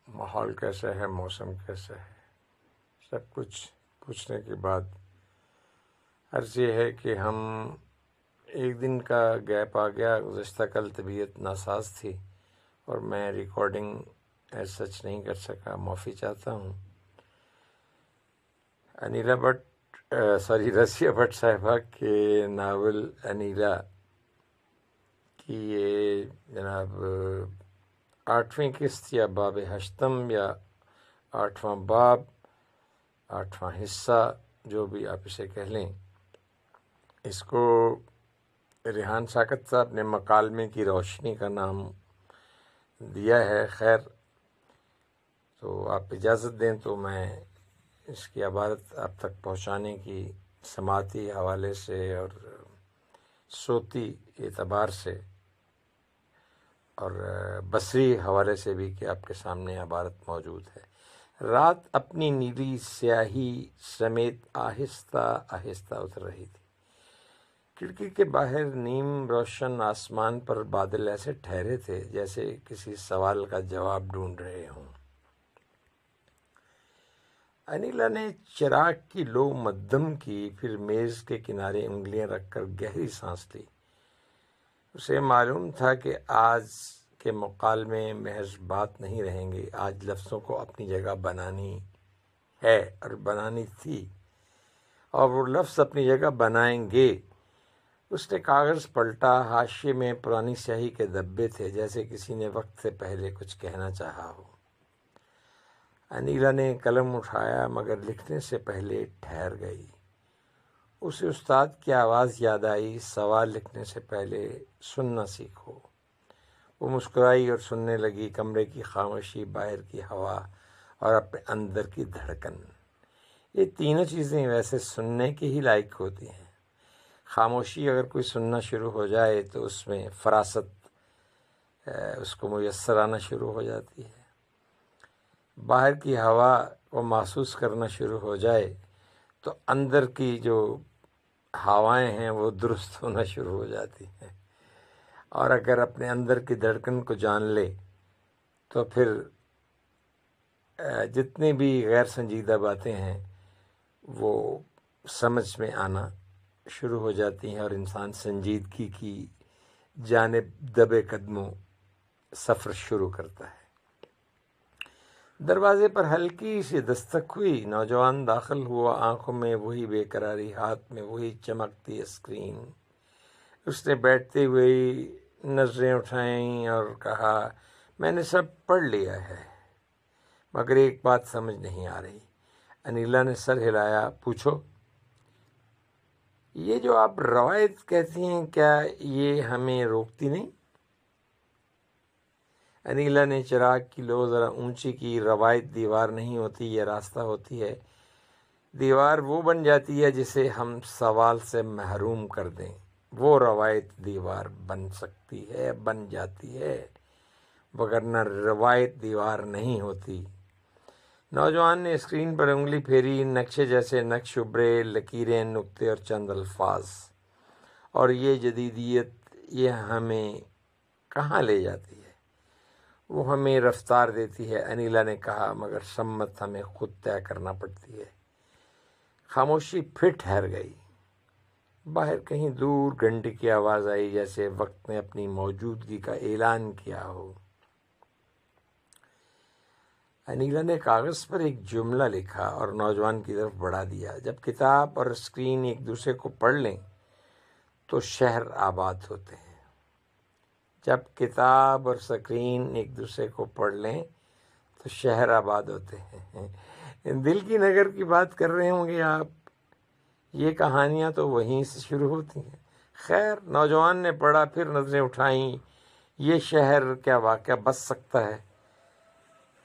[SPEAKER 1] ماحول کیسا ہے، موسم کیسا ہے، سب کچھ پوچھنے کے بعد عرض یہ ہے کہ ہم ایک دن کا گیپ آ گیا. گزشتہ کل طبیعت ناساز تھی اور میں ریکارڈنگ ایز سچ نہیں کر سکا. معافی چاہتا ہوں. انیلا بٹ رضیہ بٹ صاحبہ کے ناول انیلا کی یہ جناب 8ویں قسط یا باب ہشتم یا 8واں باب، 8واں حصہ، جو بھی آپ اسے کہہ لیں، اس کو ریحان ساکت صاحب نے مکالمے کی روشنی کا نام دیا ہے. خیر، تو آپ اجازت دیں تو میں اس کی عبارت آپ تک پہنچانے کی سماعتی حوالے سے اور صوتی اعتبار سے اور بصری حوالے سے بھی کہ آپ کے سامنے عبارت موجود ہے. رات اپنی نیلی سیاہی سمیت آہستہ آہستہ اتر رہی تھی. کھڑکی کے باہر نیم روشن آسمان پر بادل ایسے ٹھہرے تھے جیسے کسی سوال کا جواب ڈھونڈ رہے ہوں. انیلا نے چراغ کی لو مدھم کی، پھر میز کے کنارے انگلیاں رکھ کر گہری سانس لی. اسے معلوم تھا کہ آج کے مکالمے محض بات نہیں رہیں گے. آج لفظوں کو اپنی جگہ بنانی ہے اور بنانی تھی، اور وہ لفظ اپنی جگہ بنائیں گے. اس نے کاغذ پلٹا. حاشیے میں پرانی سیاہی کے دھبے تھے، جیسے کسی نے وقت سے پہلے کچھ کہنا چاہا ہو. انیلا نے قلم اٹھایا مگر لکھنے سے پہلے ٹھہر گئی. اسے استاد کی آواز یاد آئی، سوال لکھنے سے پہلے سننا سیکھو. وہ مسکرائی اور سننے لگی. کمرے کی خاموشی، باہر کی ہوا اور اپنے اندر کی دھڑکن، یہ تینوں چیزیں ویسے سننے کے ہی لائق ہوتی ہیں. خاموشی، اگر کوئی سننا شروع ہو جائے تو اس میں فراست اس کو میسر آنا شروع ہو جاتی ہے. باہر کی ہوا کو محسوس کرنا شروع ہو جائے تو اندر کی جو ہوائیں ہیں وہ درست ہونا شروع ہو جاتی ہیں. اور اگر اپنے اندر کی دھڑکن کو جان لے تو پھر جتنی بھی غیر سنجیدہ باتیں ہیں وہ سمجھ میں آنا شروع ہو جاتی ہیں اور انسان سنجیدگی کی جانب دبے قدموں سفر شروع کرتا ہے. دروازے پر ہلکی سی دستک ہوئی. نوجوان داخل ہوا. آنکھوں میں وہی بے قراری، ہاتھ میں وہی چمکتی اسکرین. اس نے بیٹھتے ہوئے نظریں اٹھائیں اور کہا، میں نے سب پڑھ لیا ہے مگر ایک بات سمجھ نہیں آ رہی. انیلا نے سر ہلایا. پوچھو. یہ جو آپ روایت کہتی ہیں، کیا یہ ہمیں روکتی نہیں؟ انیلا نے چراغ کی لو ذرا اونچی کی. روایت دیوار نہیں ہوتی، یہ راستہ ہوتی ہے. دیوار وہ بن جاتی ہے جسے ہم سوال سے محروم کر دیں. وہ روایت دیوار بن سکتی ہے، بن جاتی ہے، وگرنہ روایت دیوار نہیں ہوتی. نوجوان نے اسکرین پر انگلی پھیری. نقشے جیسے نقش ابھرے، لکیریں، نقطے اور چند الفاظ. اور یہ جدیدیت، یہ ہمیں کہاں لے جاتی ہے؟ وہ ہمیں رفتار دیتی ہے، انیلا نے کہا، مگر سمت ہمیں خود طے کرنا پڑتی ہے. خاموشی پھر ٹھہر گئی. باہر کہیں دور گھنٹی کی آواز آئی، جیسے وقت نے اپنی موجودگی کا اعلان کیا ہو. انیلا نے کاغذ پر ایک جملہ لکھا اور نوجوان کی طرف بڑھا دیا. جب کتاب اور اسکرین ایک دوسرے کو پڑھ لیں تو شہر آباد ہوتے ہیں. جب کتاب اور اسکرین ایک دوسرے کو پڑھ لیں تو شہر آباد ہوتے ہیں. دل کی نگر کی بات کر رہے ہوں گے آپ. یہ کہانیاں تو وہیں سے شروع ہوتی ہیں. خیر، نوجوان نے پڑھا، پھر نظریں اٹھائیں. یہ شہر کیا واقعہ بس سکتا ہے؟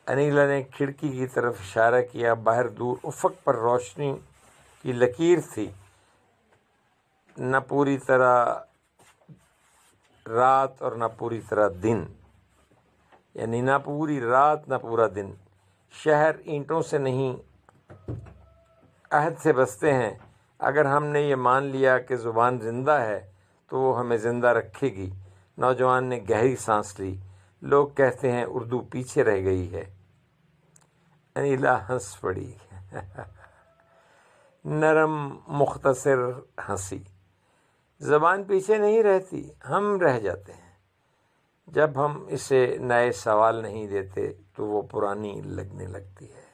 [SPEAKER 1] انیلا نے کھڑکی کی طرف اشارہ کیا. باہر دور افق پر روشنی کی لکیر تھی. نہ پوری طرح رات اور نہ پوری طرح دن، یعنی نہ پوری رات نہ پورا دن. شہر اینٹوں سے نہیں، عہد سے بستے ہیں. اگر ہم نے یہ مان لیا کہ زبان زندہ ہے تو وہ ہمیں زندہ رکھے گی. نوجوان نے گہری سانس لی. لوگ کہتے ہیں اردو پیچھے رہ گئی ہے. انیلا ہنس پڑی، نرم مختصر ہنسی۔ زبان پیچھے نہیں رہتی، ہم رہ جاتے ہیں۔ جب ہم اسے نئے سوال نہیں دیتے تو وہ پرانی لگنے لگتی ہے۔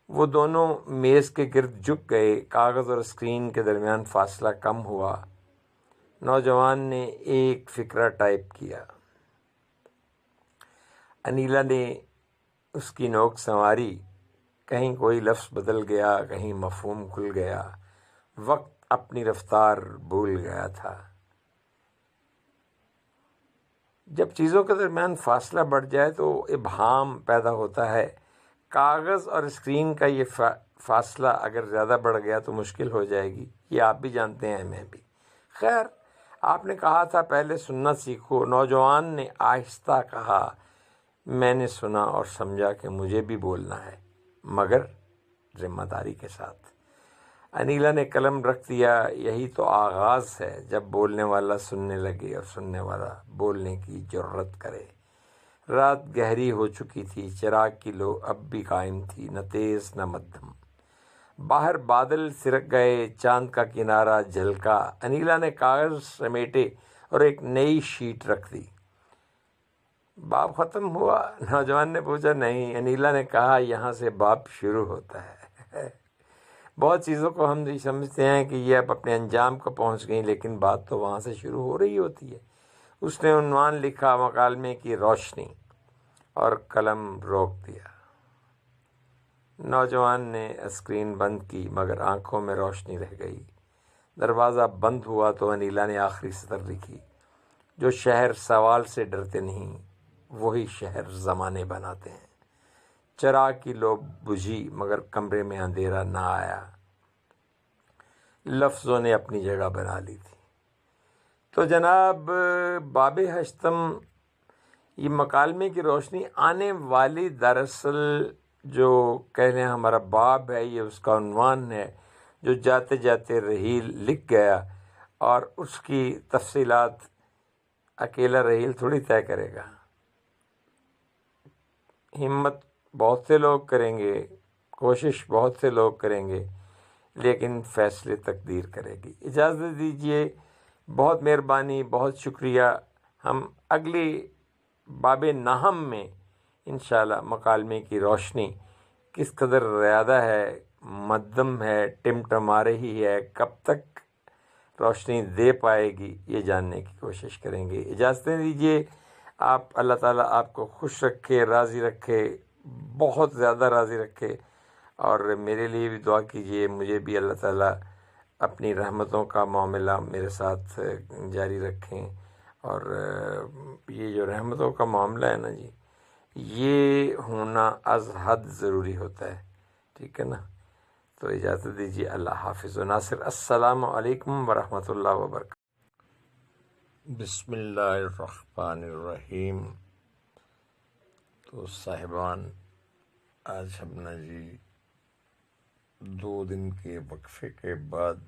[SPEAKER 1] وہ دونوں میز کے گرد جھک گئے، کاغذ اور اسکرین کے درمیان فاصلہ کم ہوا۔ نوجوان نے ایک فقرہ ٹائپ کیا۔ انیلا نے اس کی نوک سنواری، کہیں کوئی لفظ بدل گیا، کہیں مفہوم کھل گیا، وقت اپنی رفتار بھول گیا تھا۔ جب چیزوں کے درمیان فاصلہ بڑھ جائے تو ابہام پیدا ہوتا ہے۔ کاغذ اور اسکرین کا یہ فاصلہ اگر زیادہ بڑھ گیا تو مشکل ہو جائے گی، یہ آپ بھی جانتے ہیں، میں بھی۔ خیر، آپ نے کہا تھا پہلے سننا سیکھو۔ نوجوان نے آہستہ کہا، میں نے سنا اور سمجھا کہ مجھے بھی بولنا ہے، مگر ذمہ داری کے ساتھ۔ انیلا نے قلم رکھ دیا۔ یہی تو آغاز ہے، جب بولنے والا سننے لگے اور سننے والا بولنے کی جرات کرے۔ رات گہری ہو چکی تھی، چراغ کی لو اب بھی قائم تھی، نہ تیز نہ مدھم۔ باہر بادل سرک گئے، چاند کا کنارہ جھلکا۔ انیلا نے کاغذ سمیٹے اور ایک نئی شیٹ رکھ دی۔ باب ختم ہوا؟ نوجوان نے پوچھا۔ نہیں، انیلا نے کہا، یہاں سے باب شروع ہوتا ہے۔ بہت چیزوں کو ہم یہ سمجھتے ہیں کہ یہ اب اپنے انجام کو پہنچ گئیں، لیکن بات تو وہاں سے شروع ہو رہی ہوتی ہے۔ اس نے عنوان لکھا، مکالمے کی روشنی، اور قلم روک دیا۔ نوجوان نے اسکرین بند کی، مگر آنکھوں میں روشنی رہ گئی۔ دروازہ بند ہوا تو انیلا نے آخری سطر لکھی، جو شہر سوال سے ڈرتے نہیں، وہی شہر زمانے بناتے ہیں۔ چراغ کی لو بجھی، مگر کمرے میں اندھیرا نہ آیا۔ لفظوں نے اپنی جگہ بنا لی تھی۔ تو جناب، باب ہشتم، یہ مکالمے کی روشنی آنے والی، دراصل جو کہہ لیں ہمارا باب ہے، یہ اس کا عنوان ہے، جو جاتے جاتے رحیل لکھ گیا، اور اس کی تفصیلات اکیلا رحیل تھوڑی طے کرے گا۔ ہمت بہت سے لوگ کریں گے، کوشش بہت سے لوگ کریں گے، لیکن فیصلے تقدیر کرے گی۔ اجازت دیجیے، بہت مہربانی، بہت شکریہ۔ ہم اگلی باب نہم میں انشاءاللہ مکالمے کی روشنی کس قدر زیادہ ہے، مدھم ہے، ٹمٹما رہی ہے، کب تک روشنی دے پائے گی، یہ جاننے کی کوشش کریں گے۔ اجازت دیجیے، آپ اللہ تعالیٰ آپ کو خوش رکھے، راضی رکھے، بہت زیادہ راضی رکھے، اور میرے لیے بھی دعا کیجیے، مجھے بھی اللہ تعالیٰ اپنی رحمتوں کا معاملہ میرے ساتھ جاری رکھیں۔ اور یہ جو رحمتوں کا معاملہ ہے نا جی، یہ ہونا از حد ضروری ہوتا ہے، ٹھیک ہے نا؟ تو اجازت دیجیے، اللہ حافظ و ناصر۔ السلام علیکم ورحمۃ اللہ وبرکاتہ۔
[SPEAKER 2] بسم اللہ الرحمن الرحیم۔ تو صاحبان، آج ہم نے جی 2 دن کے وقفے کے بعد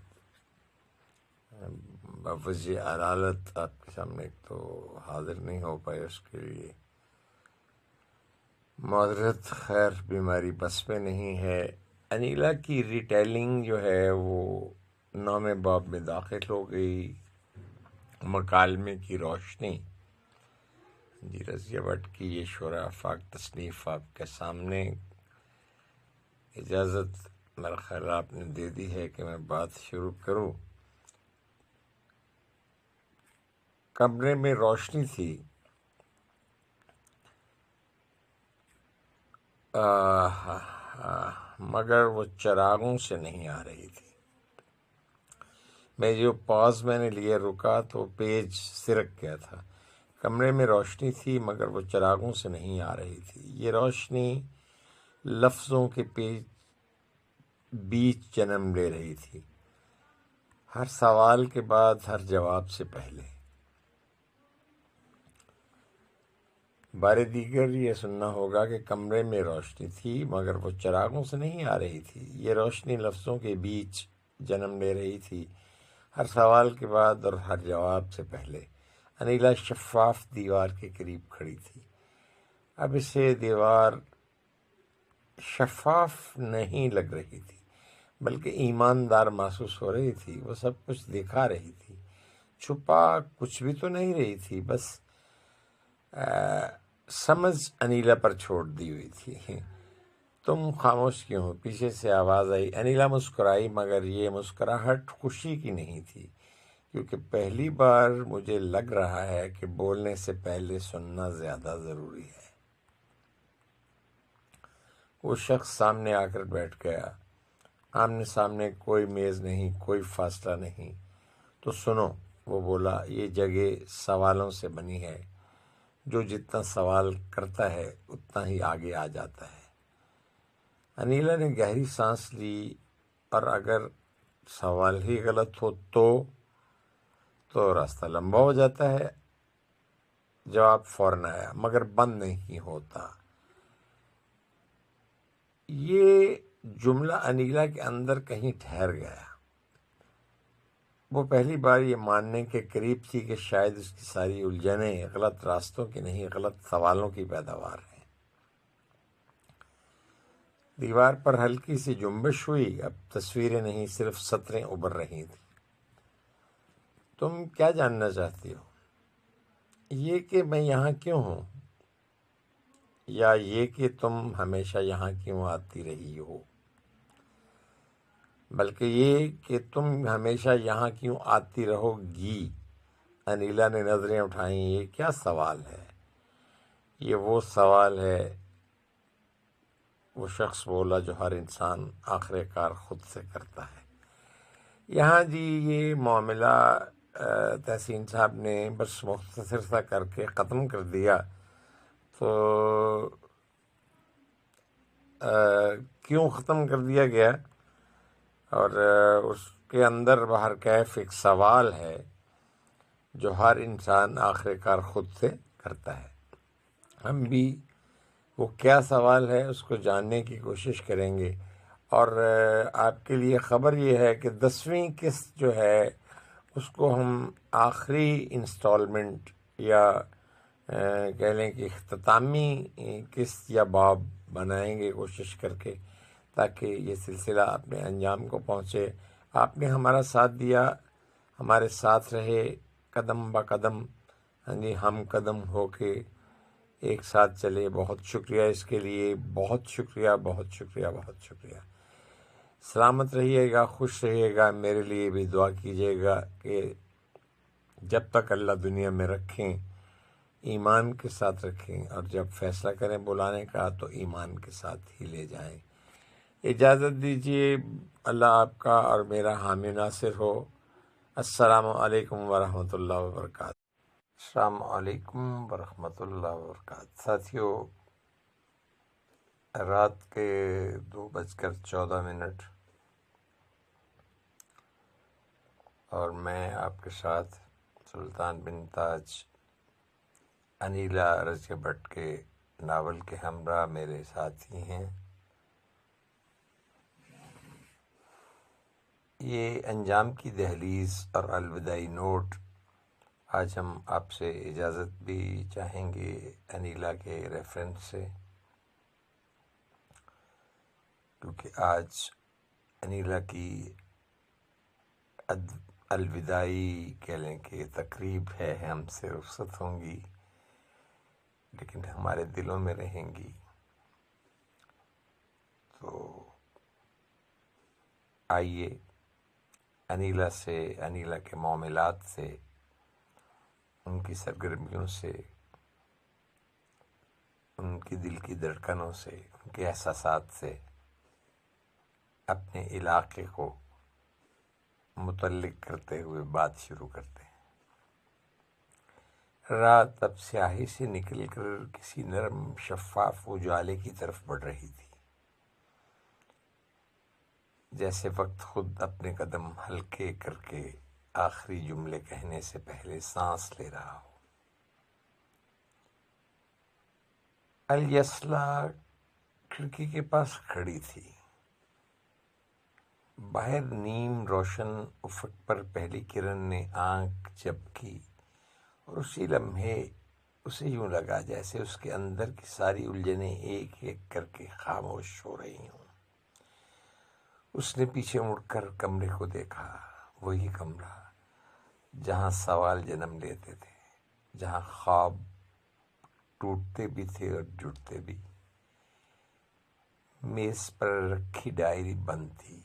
[SPEAKER 2] بوجہ عدالت آپ کے سامنے تو حاضر نہیں ہو پائے، اس کے لیے معذرت۔ خیر، بیماری بس میں نہیں ہے۔ انیلا کی ریٹیلنگ جو ہے وہ 9ویں باب میں داخل ہو گئی، مکالمے کی روشنی۔ جی، رضیہ بٹ کی یہ شورا آفاق تصنیف آپ کے سامنے۔ اجازت میرا خیال آپ نے دے دی ہے کہ میں بات شروع کروں۔ کمرے میں روشنی تھی، مگر وہ چراغوں سے نہیں آ رہی تھی۔ میں جو پاز میں نے لیا رکا تو پیج سرک گیا تھا۔ کمرے میں روشنی تھی، مگر وہ چراغوں سے نہیں آ رہی تھی۔ یہ روشنی لفظوں کے بیچ جنم لے رہی تھی، ہر سوال کے بعد، ہر جواب سے پہلے۔ بار دیگر یہ سننا ہوگا کہ کمرے میں روشنی تھی، مگر وہ چراغوں سے نہیں آ رہی تھی۔ یہ روشنی لفظوں کے بیچ جنم لے رہی تھی، ہر سوال کے بعد اور ہر جواب سے پہلے۔ انیلا شفاف دیوار کے قریب کھڑی تھی، اب اسے دیوار شفاف نہیں لگ رہی تھی، بلکہ ایماندار محسوس ہو رہی تھی۔ وہ سب کچھ دکھا رہی تھی، چھپا کچھ بھی تو نہیں رہی تھی، بس سمجھ انیلا پر چھوڑ دی ہوئی تھی۔ تم خاموش کیوں ہو؟ پیچھے سے آواز آئی۔ انیلا مسکرائی، مگر یہ مسکراہٹ خوشی کی نہیں تھی، کیونکہ پہلی بار مجھے لگ رہا ہے کہ بولنے سے پہلے سننا زیادہ ضروری ہے۔ وہ شخص سامنے آ کر بیٹھ گیا۔ آمنے سامنے کوئی میز نہیں، کوئی فاصلہ نہیں۔ تو سنو، وہ بولا، یہ جگہ سوالوں سے بنی ہے۔ جو جتنا سوال کرتا ہے اتنا ہی آگے آ جاتا ہے۔ انیلا نے گہری سانس لی، اور اگر سوال ہی غلط ہو تو راستہ لمبا ہو جاتا ہے۔ جواب فوراً آیا، مگر بند نہیں ہوتا۔ یہ جملہ انیلا کے اندر کہیں ٹھہر گیا۔ وہ پہلی بار یہ ماننے کے قریب تھی کہ شاید اس کی ساری الجھنیں غلط راستوں کی نہیں، غلط سوالوں کی پیداوار ہیں۔ دیوار پر ہلکی سی جنبش ہوئی۔ اب تصویریں نہیں، صرف سطریں ابھر رہی تھیں۔ تم کیا جاننا چاہتی ہو؟ یہ کہ میں یہاں کیوں ہوں، یا یہ کہ تم ہمیشہ یہاں کیوں آتی رہی ہو؟ بلکہ یہ کہ تم ہمیشہ یہاں کیوں آتی رہو گی۔ انیلا نے نظریں اٹھائیں۔ یہ کیا سوال ہے؟ یہ وہ سوال ہے، وہ شخص بولا، جو ہر انسان آخر کار خود سے کرتا ہے۔ یہاں جی یہ معاملہ تحسین صاحب نے بس مختصر سا کر کے ختم کر دیا، تو کیوں ختم کر دیا گیا؟ اور اس کے اندر باہر کیف ایک سوال ہے جو ہر انسان آخر کار خود سے کرتا ہے۔ ہم بھی وہ کیا سوال ہے اس کو جاننے کی کوشش کریں گے۔ اور آپ کے لیے خبر یہ ہے کہ 10ویں قسط جو ہے اس کو ہم آخری انسٹالمنٹ یا کہہ لیں کہ اختتامی قسط یا باب بنائیں گے کوشش کر کے، تاکہ یہ سلسلہ اپنے انجام کو پہنچے۔ آپ نے ہمارا ساتھ دیا، ہمارے ساتھ رہے قدم با قدم، جی ہم قدم ہو کے ایک ساتھ چلے۔ بہت شکریہ اس کے لیے، بہت شکریہ، بہت شکریہ، بہت شکریہ۔ سلامت رہیے گا، خوش رہیے گا۔ میرے لیے بھی دعا کیجیے گا کہ جب تک اللہ دنیا میں رکھیں ایمان کے ساتھ رکھیں، اور جب فیصلہ کریں بلانے کا تو ایمان کے ساتھ ہی لے جائیں۔ اجازت دیجیے، اللہ آپ کا اور میرا حامی ناصر ہو۔ السلام علیکم ورحمۃ اللہ وبرکاتہ۔ السلام علیکم ورحمۃ اللہ وبرکاتہ۔ ساتھیو، رات کے 2:14 اور میں آپ کے ساتھ سلطان بن تاج انیلا رضیہ بٹ کے ناول کے ہمراہ میرے ساتھی ہیں۔ یہ انجام کی دہلیز اور الوداعی نوٹ، آج ہم آپ سے اجازت بھی چاہیں گے انیلا کے ریفرنس سے، کیونکہ آج انیلا کی الوداعی کہہ لیں کہ تقریب ہے، ہم سے رخصت ہوں گی لیکن ہمارے دلوں میں رہیں گی۔ تو آئیے انیلا سے، انیلا کے معاملات سے، ان کی سرگرمیوں سے، ان کی دل کی دھڑکنوں سے، ان کے احساسات سے اپنے علاقے کو متعلق کرتے ہوئے بات شروع کرتے ہیں۔ رات اب سیاہی سے نکل کر کسی نرم شفاف اجالے کی طرف بڑھ رہی تھی، جیسے وقت خود اپنے قدم ہلکے کر کے آخری جملے کہنے سے پہلے سانس لے رہا ہو۔ الیسلا کھڑکی کے پاس کھڑی تھی۔ باہر نیم روشن افق پر پہلی کرن نے آنکھ جھپکی، اور اسی لمحے
[SPEAKER 1] اسے یوں لگا جیسے اس کے اندر کی ساری الجھنیں ایک ایک کر کے خاموش ہو رہی ہوں۔ اس نے پیچھے مڑ کر کمرے کو دیکھا، وہی کمرہ جہاں سوال جنم لیتے تھے، جہاں خواب ٹوٹتے بھی تھے اور جڑتے بھی۔ میز پر رکھی ڈائری بند تھی،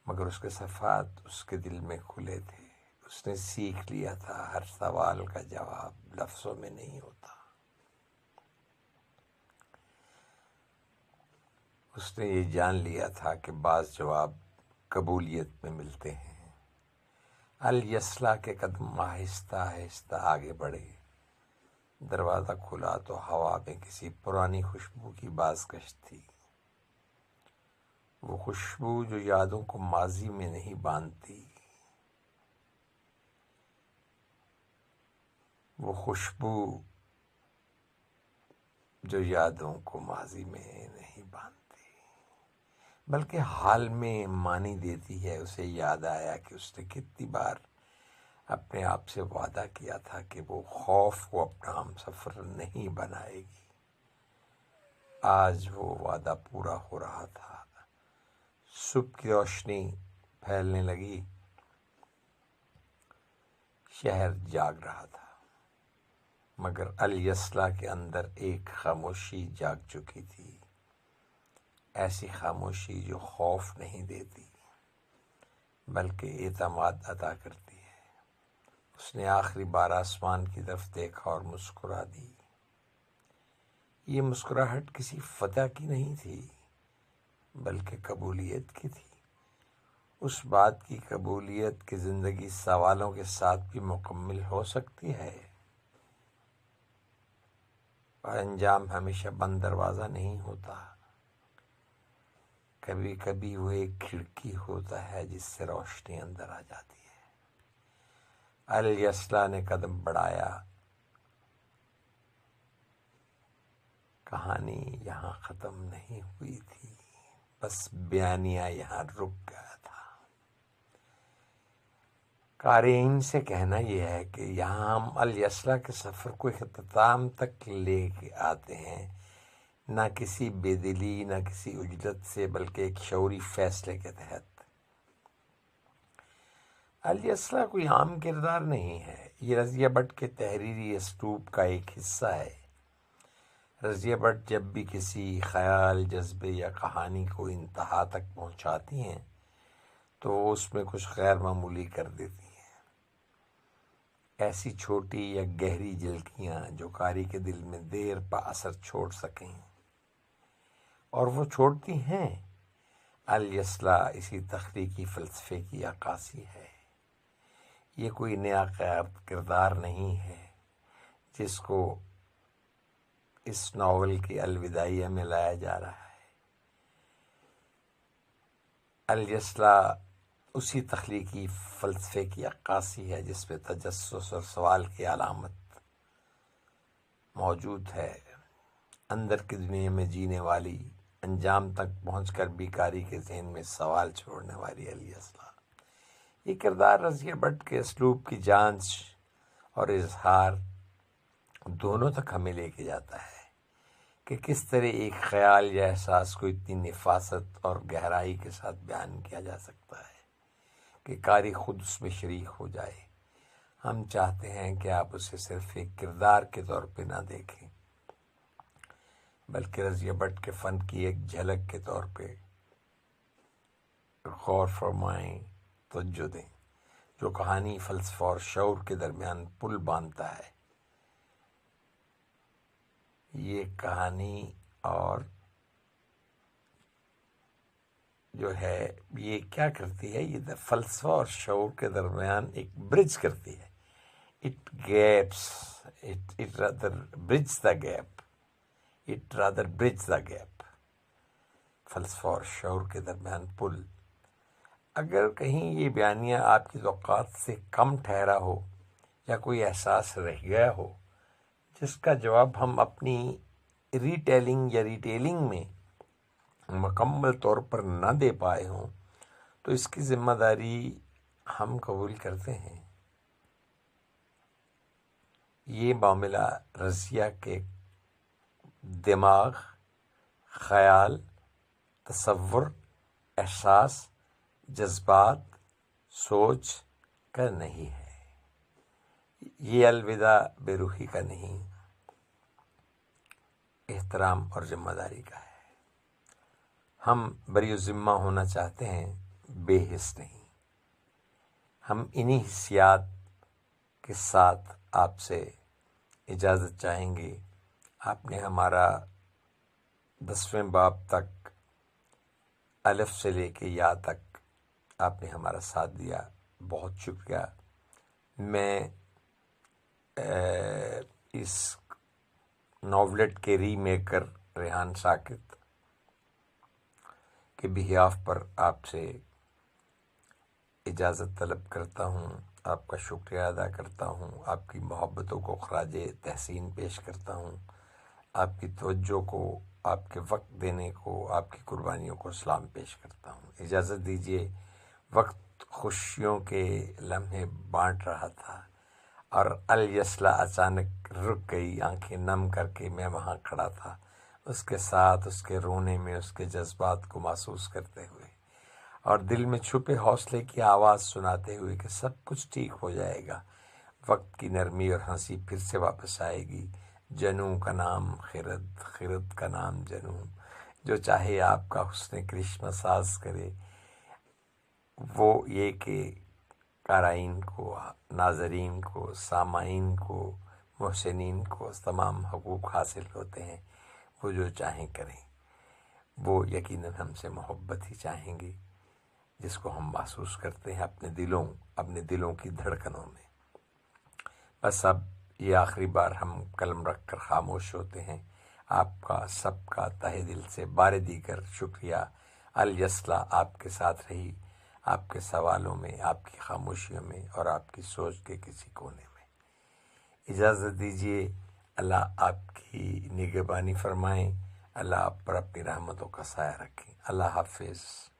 [SPEAKER 1] مگر اس کے صفحات اس کے دل میں کھلے تھے۔ اس نے سیکھ لیا تھا ہر سوال کا جواب لفظوں میں نہیں ہوتا۔ اس نے یہ جان لیا تھا کہ بعض جواب قبولیت میں ملتے ہیں۔ الیسلا کے قدم آہستہ آہستہ آگے بڑھے۔ دروازہ کھلا تو ہوا میں کسی پرانی خوشبو کی بازگشت تھی، وہ خوشبو جو یادوں کو ماضی میں نہیں باندھتی، وہ خوشبو جو یادوں کو ماضی میں نہیں باندھتی بلکہ حال میں معنی دیتی ہے۔ اسے یاد آیا کہ اس نے کتنی بار اپنے آپ سے وعدہ کیا تھا کہ وہ خوف کو اپنا ہم سفر نہیں بنائے گی۔ آج وہ وعدہ پورا ہو رہا تھا۔ صبح کی روشنی پھیلنے لگی، شہر جاگ رہا تھا، مگر الیسلا کے اندر ایک خاموشی جاگ چکی تھی، ایسی خاموشی جو خوف نہیں دیتی بلکہ اعتماد عطا کرتی ہے۔ اس نے آخری بار آسمان کی طرف دیکھا اور مسکرا دی۔ یہ مسکراہٹ کسی فتح کی نہیں تھی بلکہ قبولیت کی تھی، اس بات کی قبولیت کہ زندگی سوالوں کے ساتھ بھی مکمل ہو سکتی ہے، اور انجام ہمیشہ بند دروازہ نہیں ہوتا۔ کبھی کبھی وہ ایک کھڑکی ہوتا ہے جس سے روشنی اندر آ جاتی ہے۔ الیسلا نے قدم بڑھایا۔ کہانی یہاں ختم نہیں ہوئی تھی، بس بیانیہ یہاں رک گیا تھا۔ قارئین سے کہنا یہ ہے کہ یہاں ہم الیسلا کے سفر کو اختتام تک لے کے آتے ہیں، نہ کسی بے دلی، نہ کسی عجلت سے، بلکہ ایک شعوری فیصلے کے تحت۔ الیسلا کوئی عام کردار نہیں ہے، یہ رضیہ بٹ کے تحریری اسلوب کا ایک حصہ ہے۔ رضیہ بٹ جب بھی کسی خیال، جذبے یا کہانی کو انتہا تک پہنچاتی ہیں تو وہ اس میں کچھ غیر معمولی کر دیتی ہیں، ایسی چھوٹی یا گہری جھلکیاں جو قاری کے دل میں دیر پا اثر چھوڑ سکیں، اور وہ چھوڑتی ہیں۔ الیسلا اسی تخلیقی فلسفے کی عکاسی ہے۔ یہ کوئی نیا کردار نہیں ہے جس کو اس ناول کی الوداعیہ میں لایا جا رہا ہے۔ الیسلا اسی تخلیقی فلسفے کی عکاسی ہے جس میں تجسس اور سوال کی علامت موجود ہے۔ اندر کی دنیا میں جینے والی، انجام تک پہنچ کر بھی قاری کے ذہن میں سوال چھوڑنے والی الیسلا۔ یہ کردار رضیہ بٹ کے اسلوب کی جانچ اور اظہار دونوں تک ہمیں لے کے جاتا ہے کہ کس طرح ایک خیال یا احساس کو اتنی نفاست اور گہرائی کے ساتھ بیان کیا جا سکتا ہے کہ قاری خود اس میں شریک ہو جائے۔ ہم چاہتے ہیں کہ آپ اسے صرف ایک کردار کے طور پہ نہ دیکھیں بلکہ رضیہ بٹ کے فن کی ایک جھلک کے طور پہ غور فرمائیں، توجہ دیں، جو کہانی، فلسفہ اور شعور کے درمیان پل باندھتا ہے۔ یہ کہانی اور جو ہے یہ کیا کرتی ہے، یہ فلسفہ اور شعور کے درمیان ایک برج کرتی ہے۔ It rather bridge the gap. فلسفہ اور شعور کے درمیان پل۔ اگر کہیں یہ بیانیہ آپ کی توقعات سے کم ٹھہرا ہو یا کوئی احساس رہ گیا ہو جس کا جواب ہم اپنی ری ٹیلنگ یا ریٹیلنگ میں مکمل طور پر نہ دے پائے ہوں تو اس کی ذمہ داری ہم قبول کرتے ہیں۔
[SPEAKER 2] یہ معاملہ رضیہ کے دماغ، خیال، تصور، احساس، جذبات، سوچ کا نہیں ہے۔ یہ الوداع بے روحی کا نہیں، احترام اور ذمہ داری کا ہے۔ ہم بری ذمہ ہونا چاہتے ہیں، بے حس نہیں۔ ہم انہی حسیات کے ساتھ آپ سے اجازت چاہیں گے۔ آپ نے ہمارا 10ویں باب تک، الف سے لے کے یا تک آپ نے ہمارا ساتھ دیا، بہت شکریہ۔ میں اس ناولٹ کے ری میکر ریحان ساکت کے بہاف پر آپ سے اجازت طلب کرتا ہوں، آپ کا شکریہ ادا کرتا ہوں، آپ کی محبتوں کو خراج تحسین پیش کرتا ہوں، آپ کی توجہ کو، آپ کے وقت دینے کو، آپ کی قربانیوں کو سلام پیش کرتا ہوں۔ اجازت دیجیے، وقت خوشیوں کے لمحے بانٹ رہا تھا اور الیسلا اچانک رک گئی، آنکھیں نم کر کے میں وہاں کھڑا تھا، اس کے ساتھ، اس کے رونے میں، اس کے جذبات کو محسوس کرتے ہوئے، اور دل میں چھپے حوصلے کی آواز سناتے ہوئے کہ سب کچھ ٹھیک ہو جائے گا، وقت کی نرمی اور ہنسی پھر سے واپس آئے گی۔ جنوں کا نام خرد، خرد کا نام جنوں، جو چاہے آپ کا حسن کرشمہ ساز کرے، وہ یہ کہ قارئین کو، ناظرین کو، سامعین کو، محسنین کو تمام حقوق حاصل ہوتے ہیں، وہ جو چاہیں کریں۔ وہ یقیناً ہم سے محبت ہی چاہیں گے، جس کو ہم محسوس کرتے ہیں اپنے دلوں کی دھڑکنوں میں۔ بس اب یہ آخری بار ہم قلم رکھ کر خاموش ہوتے ہیں۔ آپ کا سب کا تہہ دل سے بار دیگر شکریہ۔ الیسلا آپ کے ساتھ رہی، آپ کے سوالوں میں، آپ کی خاموشیوں میں اور آپ کی سوچ کے کسی کونے میں۔ اجازت دیجیے، اللہ آپ کی نگہبانی فرمائیں، اللہ آپ پر اپنی رحمتوں کا سایہ رکھیں۔ اللہ حافظ۔